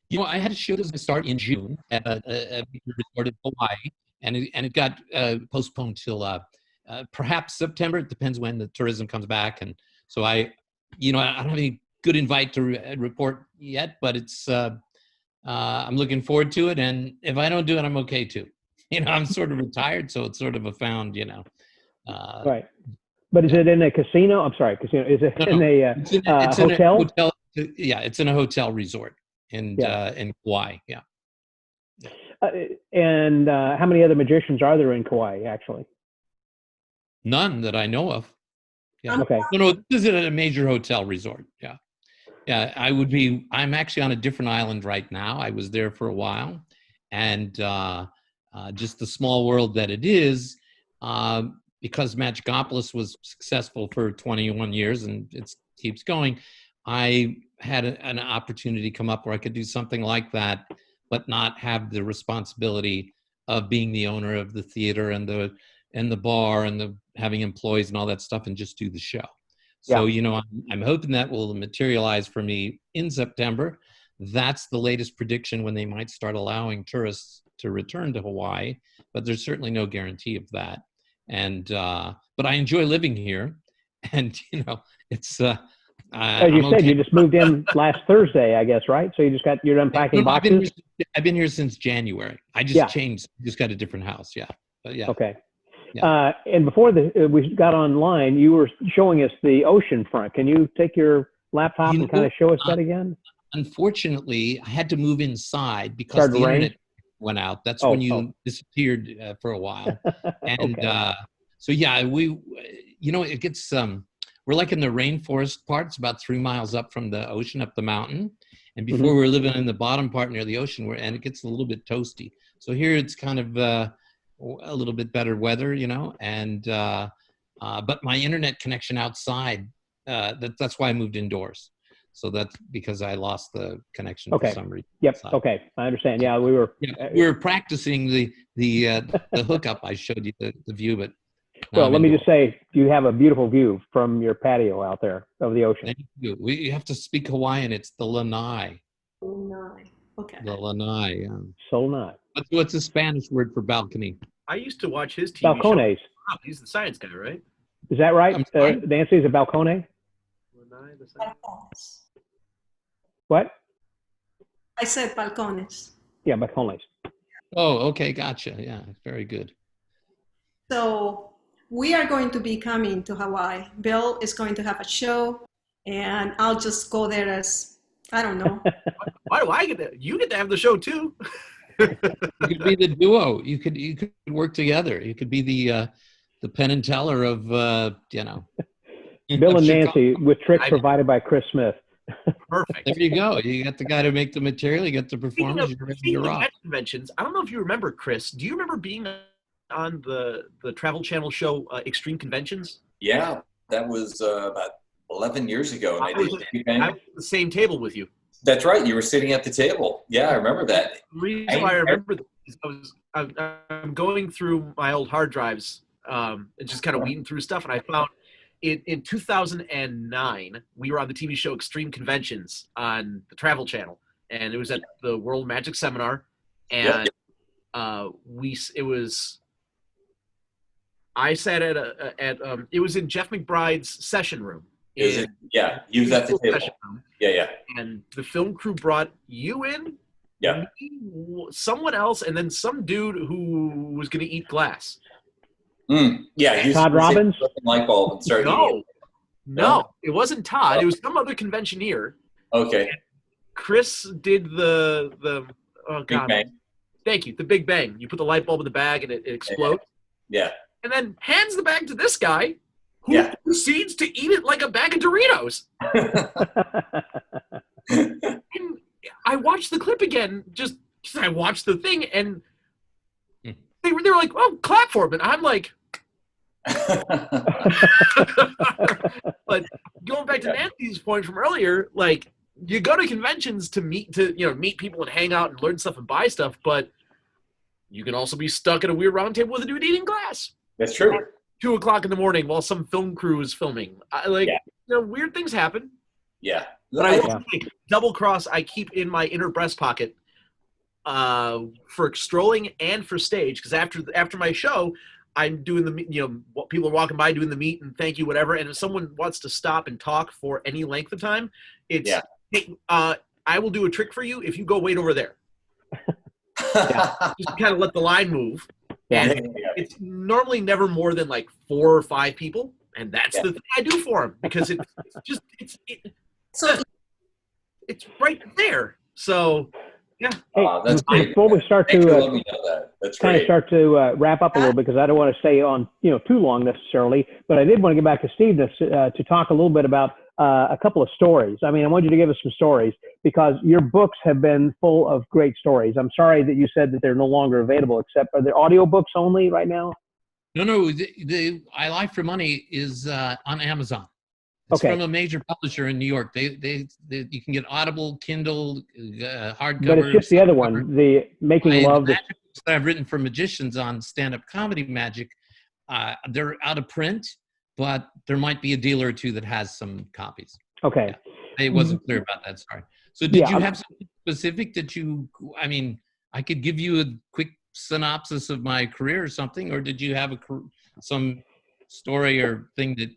You know, I had a show that was going to start in June at a resort in Hawaii, and it got postponed till perhaps September. It depends when the tourism comes back. And so I don't have any good invite to report yet, but it's I'm looking forward to it. And if I don't do it, I'm okay too. You know, I'm sort of retired, so it's sort of a found, right. But is it in a casino? I'm sorry, casino. Is it in a hotel? Yeah, it's in a hotel resort in Kauai. Yeah. And how many other magicians are there in Kauai, actually? None that I know of. Yeah. Okay. No, this is at a major hotel resort. Yeah. Yeah. I'm actually on a different island right now. I was there for a while, and just the small world that it is, because Magicopolis was successful for 21 years and it keeps going, I had an opportunity come up where I could do something like that, but not have the responsibility of being the owner of the theater and the bar and having employees and all that stuff, and just do the show. So, I'm hoping that will materialize for me in September. That's the latest prediction when they might start allowing tourists to return to Hawaii, but there's certainly no guarantee of that. And, but I enjoy living here, and, it's, as you said, you just moved in last Thursday, I guess, right? So you're unpacking boxes? I've been here since January. I just changed, just got a different house. Yeah. But yeah. Okay. Yeah. And before we got online, you were showing us the ocean front. Can you take your laptop and kind of show us that again? unfortunately, I had to move inside because Started the to rain? internet went out. That's Oh, when you disappeared for a while. And Okay. so, yeah, it gets, we're like in the rainforest part. It's about 3 miles up from the ocean, up the mountain. And before Mhm. we were living in the bottom part near the ocean, and it gets a little bit toasty. So here it's kind of a little bit better weather, and but my internet connection outside, that's why I moved indoors. So that's because I lost the connection for Okay. some reason. Yep. outside. Okay. I understand. Yeah, we were. Yeah, we were practicing the hookup. I showed you the view, but now Well, I'm let me indoors. just say, you have a beautiful view from your patio out there of the ocean. Thank you. We have to speak Hawaiian. It's the lanai. No. Okay. The lanai. Yeah. So not. What's the Spanish word for balcony? I used to watch his TV show. Balcones. Oh, he's the science guy, right? Is that right? I'm sorry? Nancy, is it balcone? Lanai, the science- Balcones. What? I said balcones. Yeah, balcones. Oh, okay, gotcha. Yeah, very good. So we are going to be coming to Hawaii. Bill is going to have a show, and I'll just go there as, I don't know. Why do I get that? You get to have the show too. You could be the duo. You could work together. You could be the Penn and Teller of Bill of and Chicago. Nancy with tricks provided by Chris Smith. Perfect. There you go. You got the guy to make the material. You got the performers. You're ready to Speaking of rock. conventions, I don't know if you remember, Chris. Do you remember being on the Travel Channel show Extreme Conventions? Yeah, that was about 11 years ago. And I I did was Big Bang. at the same table with you. That's right. You were sitting at the table. Yeah, I remember that. The reason why I remember this is I'm going through my old hard drives and just kind of weeding through stuff, and I found in 2009 we were on the TV show Extreme Conventions on the Travel Channel, and it was at the World Magic Seminar, and I sat it was in Jeff McBride's session room. Yeah, you was at the table. Session room. Yeah. And the film crew brought you in, Yeah. me, someone else, and then some dude who was going to eat glass. Yeah, he Todd Robbins? Light bulb and started eating. No, it wasn't Todd. It was some other conventioneer. Okay. Chris did the oh Big god, Bang. thank you, the Big Bang. You put the light bulb in the bag and it explodes, Yeah. and then hands the bag to this guy who proceeds to eat it like a bag of Doritos. And I watched the clip again, just because I watched the thing, and they were like, "Oh, clap for him," and I'm like, but going back to Nancy's point from earlier, like you go to conventions to meet people and hang out and learn stuff and buy stuff, but you can also be stuck at a weird round table with a dude eating glass. That's true. 2:00 in the morning while some film crew is filming. Weird things happen. Yeah. But I will say, double cross I keep in my inner breast pocket for strolling and for stage, because after my show, I'm doing what people are walking by doing the meet and thank you, whatever. And if someone wants to stop and talk for any length of time, it's hey, I will do a trick for you if you go wait over there. Just kind of let the line move. And it's normally never more than like 4 or 5 people, and that's the thing I do for them, because it's right there. So yeah. Hey, that's great. before we start Thanks to for letting me know that. That's kind of great. start to wrap up a little bit, because I don't want to stay on too long necessarily, but I did want to get back to Steve to talk a little bit about a couple of stories. I mean, I want you to give us some stories, because your books have been full of great stories. I'm sorry that you said that they're no longer available, except are they audio books only right now? No, the I Lie for Money is on Amazon. It's from a major publisher in New York. They you can get Audible, Kindle, hardcover. But it's just the other one, the Making Love. The magic books that I've written for magicians on stand-up comedy magic, they're out of print, but there might be a dealer or two that has some copies. Okay. Yeah. I wasn't clear about that, sorry. So did you have something specific I mean, I could give you a quick synopsis of my career or something, or did you have some story or thing that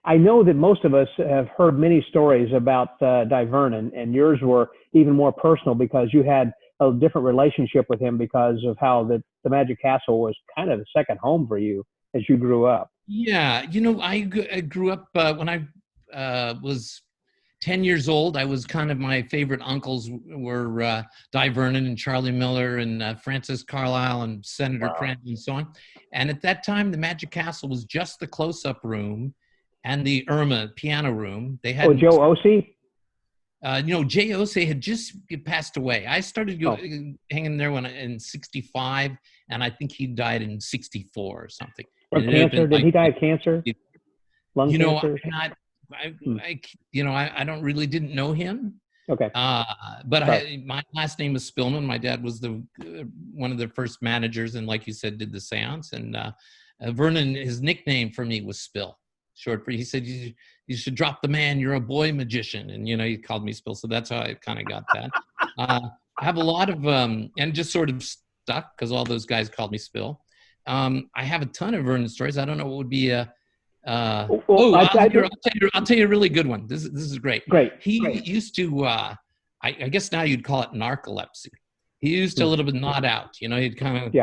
I know that most of us have heard many stories about Di Vernon, and yours were even more personal because you had a different relationship with him because of how the Magic Castle was kind of a second home for you as you grew up. Yeah, I grew up when I was 10 years old. I was kind of, my favorite uncles were Di Vernon and Charlie Miller and Francis Carlisle and Senator Crandall and so on. And at that time, the Magic Castle was just the close-up room and the Irma piano room. They had Joe Osei? Jay Osei had just passed away. I started hanging there in 65, and I think he died in 64 or something. From cancer? Did he die of cancer? Lung cancer? I didn't know him. Okay. But my last name is Spillman. My dad was one of the first managers, and like you said, did the seance. And Vernon, his nickname for me was Spill. Short for, he said, you should drop the man, you're a boy magician. And, he called me Spill. So that's how I kind of got that. I have a lot of, and just sort of stuck because all those guys called me Spill. I have a ton of Vernon stories. I don't know what would be I'll tell you a really good one. This is great. He used to, I guess now you'd call it narcolepsy. He used to a little bit nod out, he'd kind of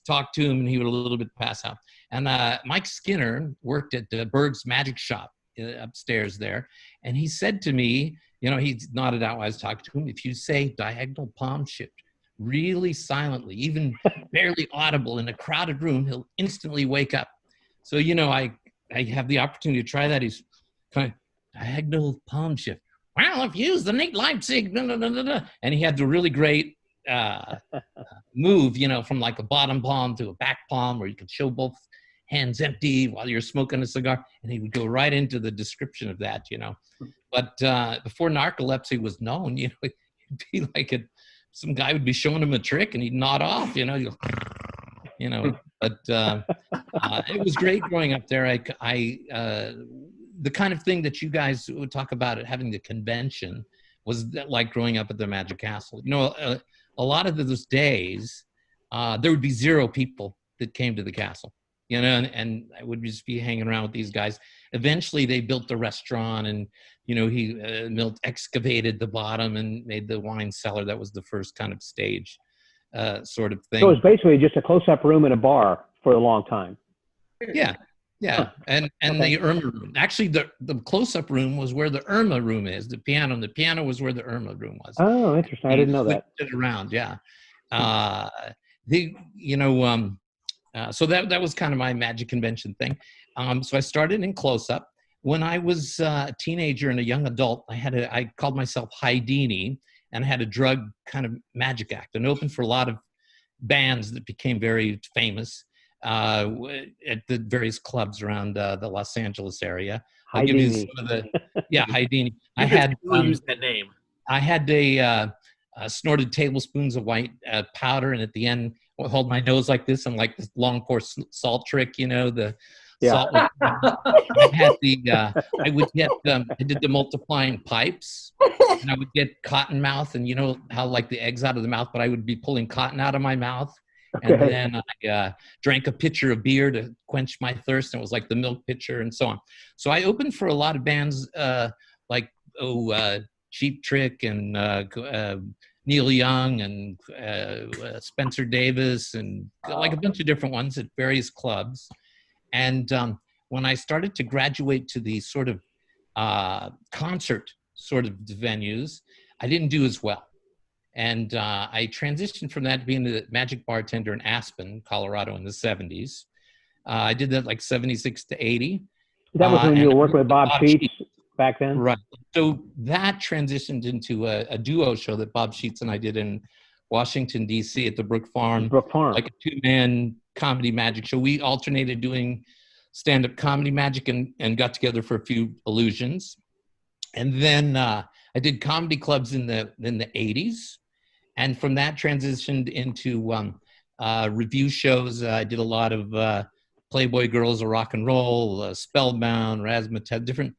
talk to him and he would a little bit pass out. And Mike Skinner worked at Berg's Magic Shop upstairs there. And he said to me, he nodded out while I was talking to him, if you say diagonal palm shift really silently, even barely audible in a crowded room, he'll instantly wake up. So, I have the opportunity to try that. He's kind of diagonal palm shift. Well, if you use the Nate Leipzig, blah, blah, blah, blah. And he had the really great move, from like a bottom palm to a back palm where you could show both hands empty while you're smoking a cigar. And he would go right into the description of that, But before narcolepsy was known, it'd be like some guy would be showing him a trick and he'd nod off, But it was great growing up there. The kind of thing that you guys would talk about at having the convention was like growing up at the Magic Castle. A lot of those days, there would be 0 people that came to the castle, and I would just be hanging around with these guys. Eventually, they built the restaurant, and Milt excavated the bottom and made the wine cellar. That was the first kind of stage sort of thing. So it was basically just a close-up room and a bar for a long time. Yeah. And the Irma room. Actually, the close-up room was where the Irma room is. The piano was where the Irma room was. Oh, interesting. I didn't know that. It around, yeah. So that was kind of my magic convention thing. So I started in close-up. When I was a teenager and a young adult, I called myself Houdini, and I had a drug kind of magic act, and opened for a lot of bands that became very famous at the various clubs around the Los Angeles area. I'll give you some of the, Houdini. I had use that name. I had snorted tablespoons of white powder, and at the end, I'll hold my nose like this and like this long pour salt trick, the salt. I had I would get, I did the multiplying pipes, and I would get cotton mouth, and how like the eggs out of the mouth, but I would be pulling cotton out of my mouth. And then I drank a pitcher of beer to quench my thirst, and it was like the milk pitcher and so on. So I opened for a lot of bands like Cheap Trick and Neil Young and Spencer Davis and like a bunch of different ones at various clubs. And when I started to graduate to the sort of concert sort of venues, I didn't do as well. And I transitioned from that to being the magic bartender in Aspen, Colorado in the 70s. I did that like 76 to 80. That was when you were working with Bob Sheets back then? Right. So that transitioned into a duo show that Bob Sheets and I did in Washington, D.C. at the Brook Farm. Like a 2-man comedy magic show. We alternated doing stand-up comedy magic and got together for a few illusions. And then I did comedy clubs in the 80s. And from that transitioned into review shows. I did a lot of Playboy Girls of Rock and Roll, Spellbound, Razzmatazz, different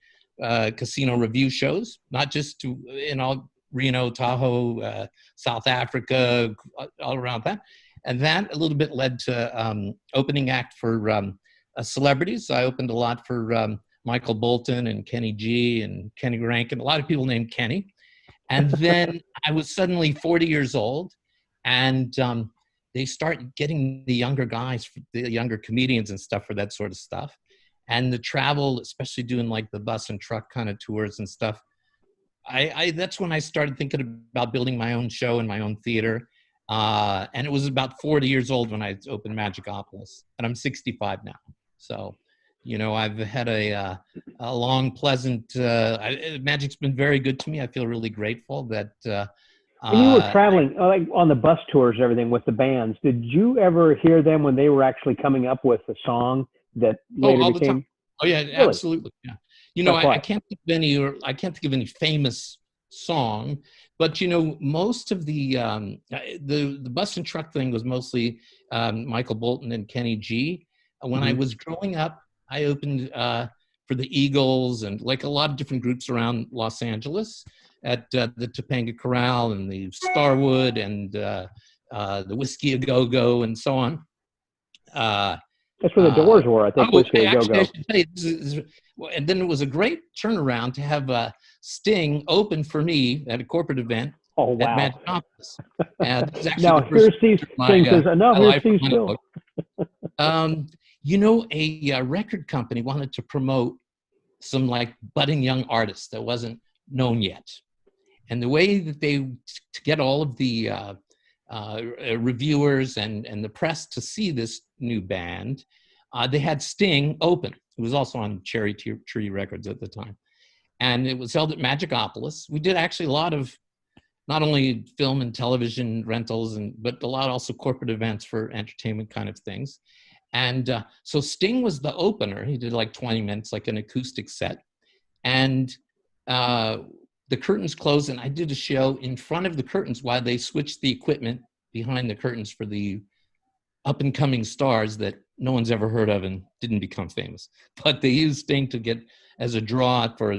casino review shows, not just in all Reno, Tahoe, South Africa, all around that. And that a little bit led to opening act for celebrities. I opened a lot for Michael Bolton and Kenny G and Kenny Rankin, a lot of people named Kenny. And then I was suddenly 40 years old, and they start getting the younger guys, the younger comedians and stuff for that sort of stuff. and the travel, especially doing like the bus and truck kind of tours and stuff. That's when I started thinking about building my own show and my own theater. And it was about 40 years old when I opened Magicopolis, and I'm 65 now. So, I've had a long, pleasant, Magic's been very good to me. I feel really grateful that, When you were traveling, like on the bus tours and everything with the bands, did you ever hear them when they were actually coming up with a song that later all the became? time. Oh yeah, Really? absolutely. Yeah. Like I can't think of any, or I can't think of any famous song, but most of the bus and truck thing was mostly Michael Bolton and Kenny G. When I was growing up, I opened for the Eagles and like a lot of different groups around Los Angeles at the Topanga Corral and the Starwood and the Whiskey A Go Go and so on. That's where the Doors were, I think. Whiskey A Go Go. I should tell you, and then it was a great turnaround to have Sting open for me at a corporate event Oh, at wow. Magicopolis. And this is actually Now, the first here's Steve Sting says, no, here's Steve still. A record company wanted to promote some like budding young artists that wasn't known yet. And the way that to get all of the reviewers and the press to see this new band, they had Sting open, who was also on Cherry Tree Records at the time. And it was held at Magicopolis. We did actually a lot of not only film and television rentals, but a lot also corporate events for entertainment kind of things. And so Sting was the opener. He did like 20 minutes, like an acoustic set. And the curtains closed, and I did a show in front of the curtains while they switched the equipment behind the curtains for the up-and-coming stars that no one's ever heard of and didn't become famous. But they used Sting to get as a draw for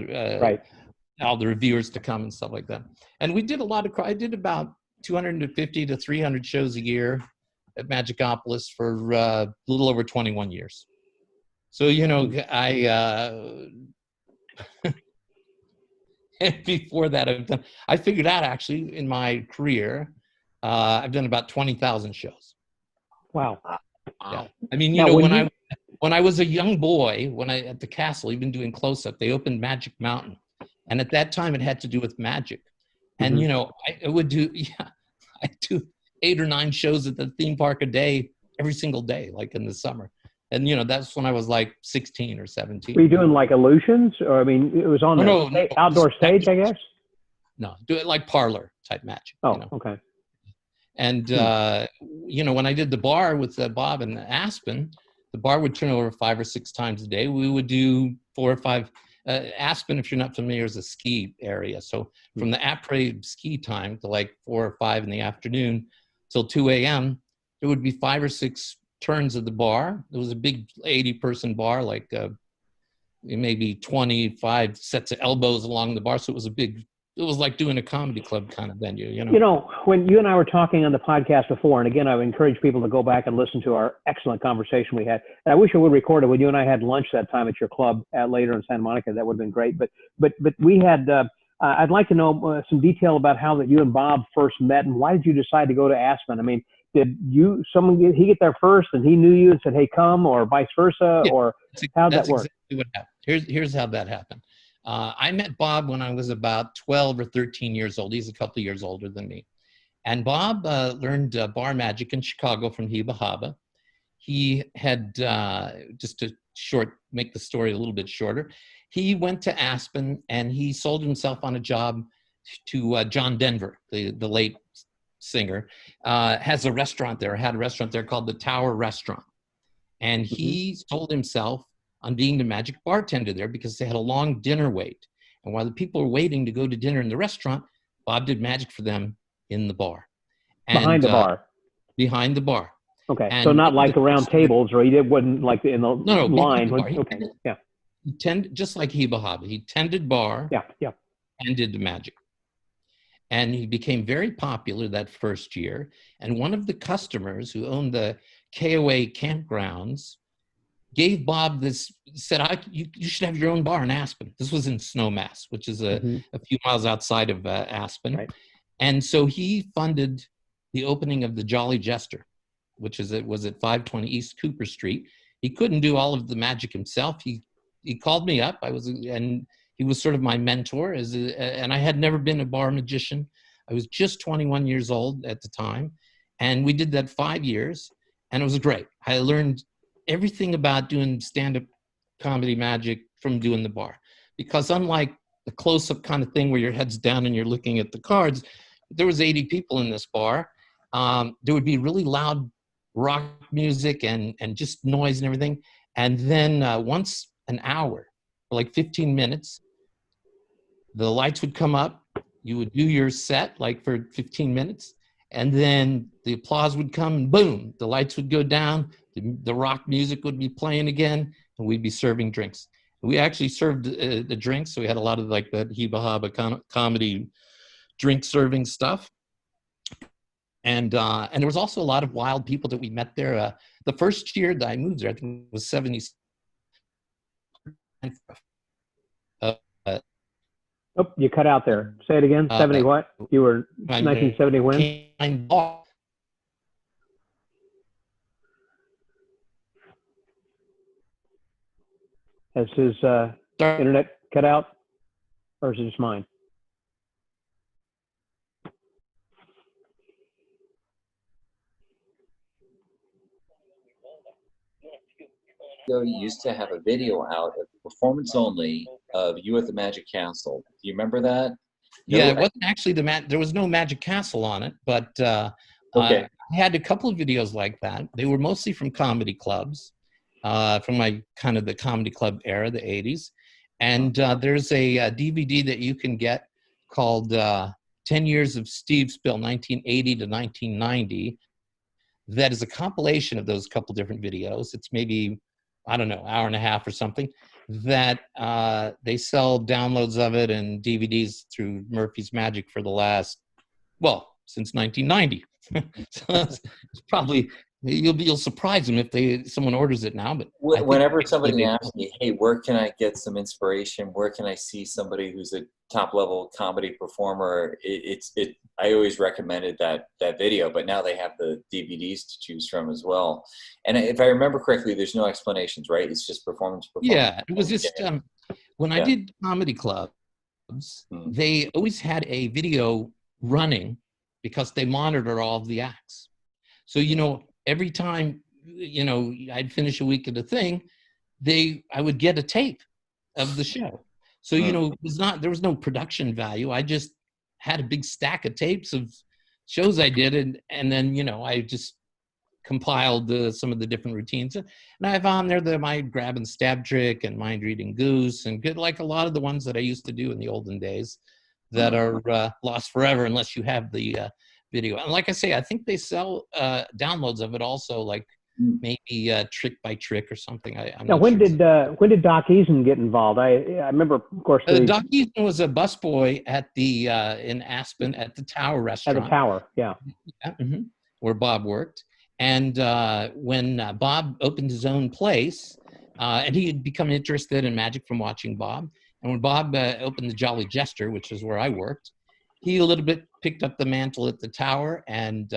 all the reviewers to come and stuff like that. And we did I did about 250 to 300 shows a year at Magicopolis for a little over 21 years. So, and before that, I figured out actually in my career, I've done about 20,000 shows. Wow. Yeah. I mean, Now, when I was a young boy, at the castle, even doing close-up, they opened Magic Mountain. And at that time, it had to do with magic. And, I would do, I do 8 or 9 shows at the theme park a day, every single day, like in the summer. And, that's when I was like 16 or 17. Were you doing like illusions? Or, I mean, it was on outdoor stage, I guess? No, do it like parlor type magic. Oh, okay. And, when I did the bar with Bob and Aspen, the bar would turn over 5 or 6 times a day. We would do 4 or 5. Aspen, if you're not familiar, is a ski area. So from the après ski time to like 4 or 5 in the afternoon till 2 a.m., there would be 5 or 6 turns of the bar. It was a big 80-person bar, like maybe 25 sets of elbows along the bar. So it was like doing a comedy club kind of venue, When you and I were talking on the podcast before, and again, I would encourage people to go back and listen to our excellent conversation we had. And I wish I would record it when you and I had lunch that time at your club later in Santa Monica. That would have been great. But we had, I'd like to know some detail about how that you and Bob first met, and why did you decide to go to Aspen? I mean, did he get there first and he knew you and said, hey, come, or vice versa, or how'd that work? Exactly what happened. Here's how that happened. I met Bob when I was about 12 or 13 years old. He's a couple of years older than me. And Bob learned bar magic in Chicago from Heba Haba. He had, just to make the story a little bit shorter, he went to Aspen and he sold himself on a job to John Denver, the late singer, had a restaurant there called the Tower Restaurant. And he sold himself on being the magic bartender there because they had a long dinner wait. And while the people were waiting to go to dinner in the restaurant, Bob did magic for them in the bar. And, behind the bar? Behind the bar. Okay, and so not like around tables, or wasn't like in the line. The bar. He tended, just like Heba Haba, he tended bar and did the magic. And he became very popular that first year. And one of the customers who owned the KOA campgrounds gave Bob said, you should have your own bar in Aspen. This was in Snowmass, which is a few miles outside of Aspen. Right. And so he funded the opening of the Jolly Jester, which was at 520 East Cooper Street. he couldn't do all of the magic himself. He called me up. And he was sort of my mentor, and I had never been a bar magician. I was just 21 years old at the time, and we did that 5 years, and it was great. I learned everything about doing stand-up comedy magic from doing the bar, because unlike the close-up kind of thing where your head's down and you're looking at the cards, there was 80 people in this bar. There would be really loud rock music and just noise and everything. And then once an hour, for like 15 minutes, the lights would come up. You would do your set like for 15 minutes. And then the applause would come and boom, the lights would go down. The rock music would be playing again, and we'd be serving drinks. We actually served the drinks. So we had a lot of like that Heba Haba comedy drink serving stuff. And there was also a lot of wild people that we met there. The first year that I moved there, I think it was 70. Oh, you cut out there. Say it again. 70 what? You were 1970 when? Has his internet cut out, or is it just mine? Used to have a video out of performance only of you at the Magic Castle. Do you remember that? No, yeah, it wasn't actually there was no Magic Castle on it, but okay. I had a couple of videos like that. They were mostly from comedy clubs, from my kind of the comedy club era, the 80s. And there's a DVD that you can get called 10 Years of Steve Spill, 1980 to 1990. That is a compilation of those couple different videos. It's maybe, I don't know, hour and a half or something, that they sell downloads of it and DVDs through Murphy's Magic for the last, well, since 1990. So it's probably, you'll surprise them if someone orders it now. But whenever somebody asks me, hey, where can I get some inspiration? Where can I see somebody who's a top level comedy performer? I always recommended that video, but now they have the DVDs to choose from as well. And if I remember correctly, there's no explanations, right? It's just performance. Yeah, it was just when I did comedy clubs, they always had a video running because they monitor all of the acts. So, every time, I'd finish a week of the thing, I would get a tape of the show. So, there was no production value. I just had a big stack of tapes of shows I did. And then, I just compiled some of the different routines. And I have on there my grab and stab trick and mind reading goose and good, like a lot of the ones that I used to do in the olden days that are lost forever unless you have the video. And like I say, I think they sell downloads of it also, like maybe Trick by Trick or something. Now, when did Doc Eason get involved? I remember, of course, Doc Eason was a busboy at the in Aspen at the Tower restaurant. At the Tower, yeah. Where Bob worked. And when Bob opened his own place, and he had become interested in magic from watching Bob. And when Bob opened the Jolly Jester, which is where I worked, he a little bit picked up the mantle at the Tower and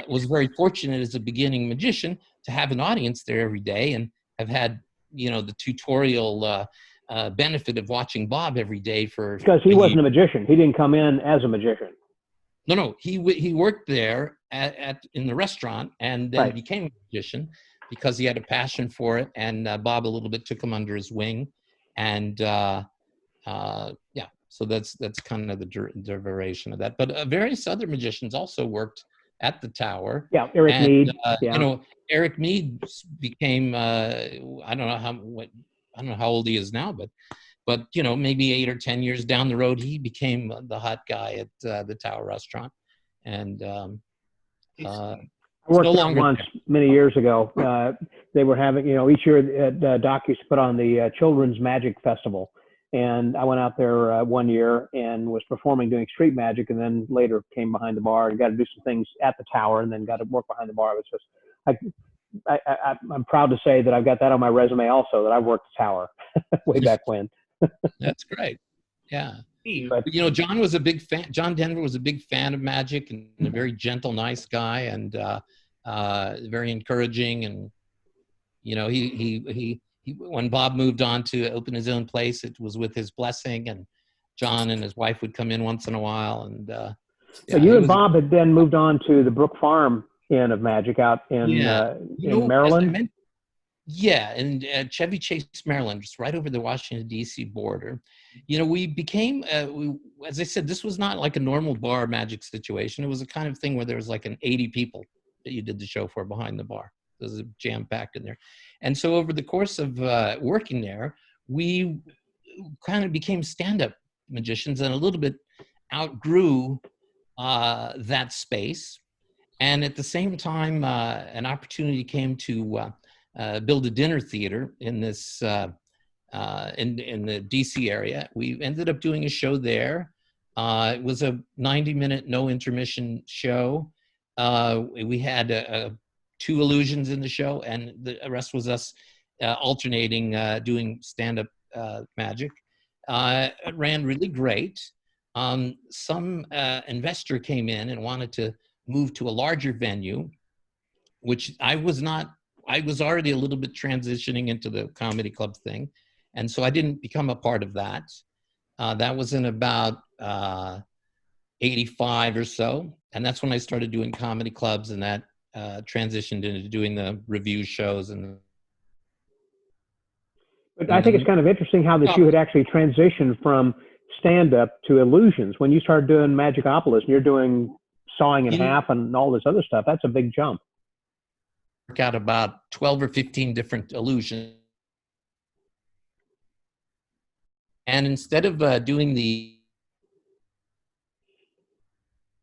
was very fortunate as a beginning magician to have an audience there every day and have had, the tutorial benefit of watching Bob every day for. Because he wasn't a magician. He didn't come in as a magician. No, he worked there in the restaurant and then became a magician because he had a passion for it. And Bob a little bit took him under his wing. And so that's kind of the derivation of that. But various other magicians also worked at the Tower. Yeah, Eric Mead. Eric Mead became I don't know how old he is now, but maybe 8 or 10 years down the road, he became the hot guy at the Tower restaurant. And I worked there once many years ago. They were having, each year Doc used to put on the Children's Magic Festival. And I went out there one year and was performing, doing street magic, and then later came behind the bar and got to do some things at the Tower and then got to work behind the bar. It was just, I'm proud to say that I've got that on my resume also, that I worked the Tower way back when. That's great. Yeah. But, John was a big fan. John Denver was a big fan of magic and a very gentle, nice guy and very encouraging. And, You know, when Bob moved on to open his own place, it was with his blessing, and John and his wife would come in once in a while. And But you and Bob had then moved on to the Brook Farm Inn of Magic out in Maryland. Yeah, in Chevy Chase, Maryland, just right over the Washington, D.C. border. You know, we became, as I said, this was not like a normal bar magic situation. It was a kind of thing where there was like 80 people that you did the show for behind the bar. It was jam-packed in there. And so over the course of working there, we kind of became stand-up magicians and a little bit outgrew that space. And at the same time, an opportunity came to build a dinner theater in this in the DC area. We ended up doing a show there. It was a 90-minute no intermission show. We had 2 illusions in the show, and the rest was us alternating doing stand-up magic. It ran really great. Some investor came in and wanted to move to a larger venue, which I was not. I was already a little bit transitioning into the comedy club thing. And so I didn't become a part of that. That was in about 85 or so. And that's when I started doing comedy clubs, and that transitioned into doing the review shows. But I think it's kind of interesting how that you had actually transitioned from stand-up to illusions. When you started doing Magicopolis and you're doing Sawing in Half and all this other stuff, that's a big jump. Work out about 12 or 15 different illusions. And instead of doing the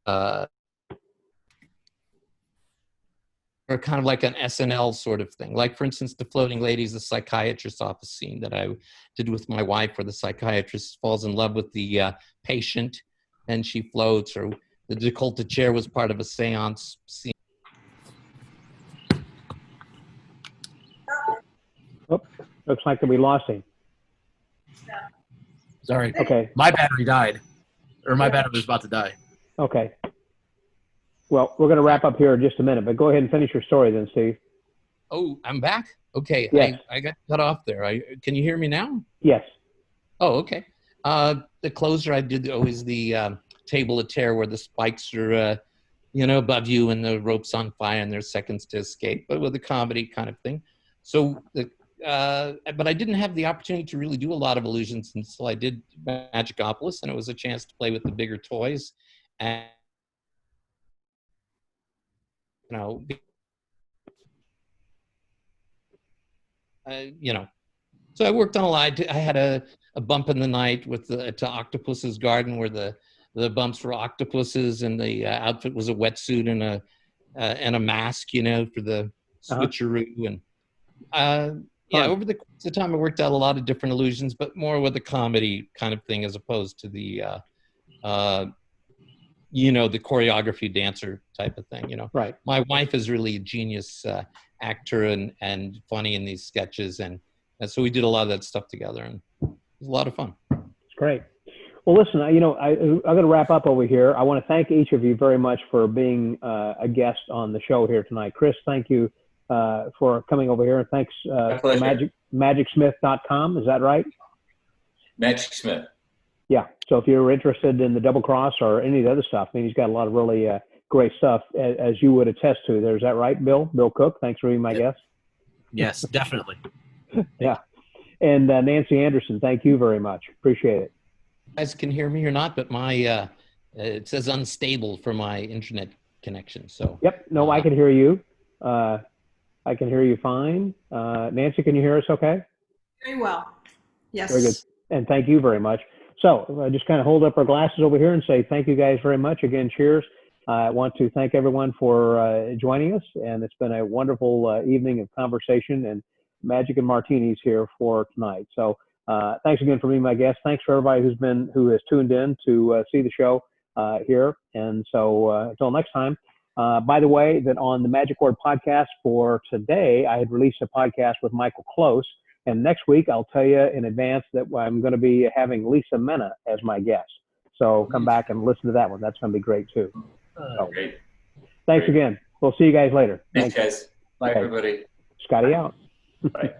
or kind of like an SNL sort of thing, like for instance, the Floating Ladies, the psychiatrist's office scene that I did with my wife, where the psychiatrist falls in love with the patient and she floats, or the Decolta chair was part of a seance scene. Oh, looks like that we lost him. Sorry. Okay. My battery died. Or my battery was about to die. Okay. Well, we're going to wrap up here in just a minute, but go ahead and finish your story then, Steve. Oh, I'm back? Okay. Yes. I got cut off there. Can you hear me now? Yes. Oh, okay. The closer I did always the table of terror where the spikes are, above you and the rope's on fire and there's seconds to escape, but with a comedy kind of thing. So, but I didn't have the opportunity to really do a lot of illusions until I did Magicopolis, and it was a chance to play with the bigger toys. And, so I worked on a lot. I had a bump in the night with to Octopus's Garden, where the bumps were octopuses, and the outfit was a wetsuit and a mask, for the switcheroo. And over the course of time, I worked out a lot of different illusions, but more with a comedy kind of thing as opposed to the the choreography dancer type of thing. Right. My wife is really a genius actor and funny in these sketches, and so we did a lot of that stuff together, and it was a lot of fun. It's great. Well, listen, I'm going to wrap up over here. I want to thank each of you very much for being a guest on the show here tonight. Chris, thank you for coming over here, and thanks to magicsmith.com. Is that right? Magic Smith. Yeah. So if you're interested in the Double Cross or any of the other stuff, he's got a lot of really great stuff, as you would attest to. Is that right, Bill? Bill Cook, thanks for being my guest. Yes, definitely. Yeah. And Nancy Anderson, thank you very much. Appreciate it. You guys can hear me or not, but my it says unstable for my internet connection. So. Yep. No, I can hear you. I can hear you fine. Nancy, can you hear us okay? Very well. Yes. Very good. And thank you very much. So just kind of hold up our glasses over here and say thank you guys very much. Again, cheers. I want to thank everyone for joining us. And it's been a wonderful evening of conversation and magic and martinis here for tonight. So thanks again for being my guest. Thanks for everybody who has tuned in to see the show here. And so until next time. By the way, that on the Magic Word podcast for today, I had released a podcast with Michael Close. And next week, I'll tell you in advance that I'm going to be having Lisa Mena as my guest. So come back and listen to that one. That's going to be great, too. So, Great. Thanks again. We'll see you guys later. Thanks, guys. Bye, everybody. Scotty out. Right.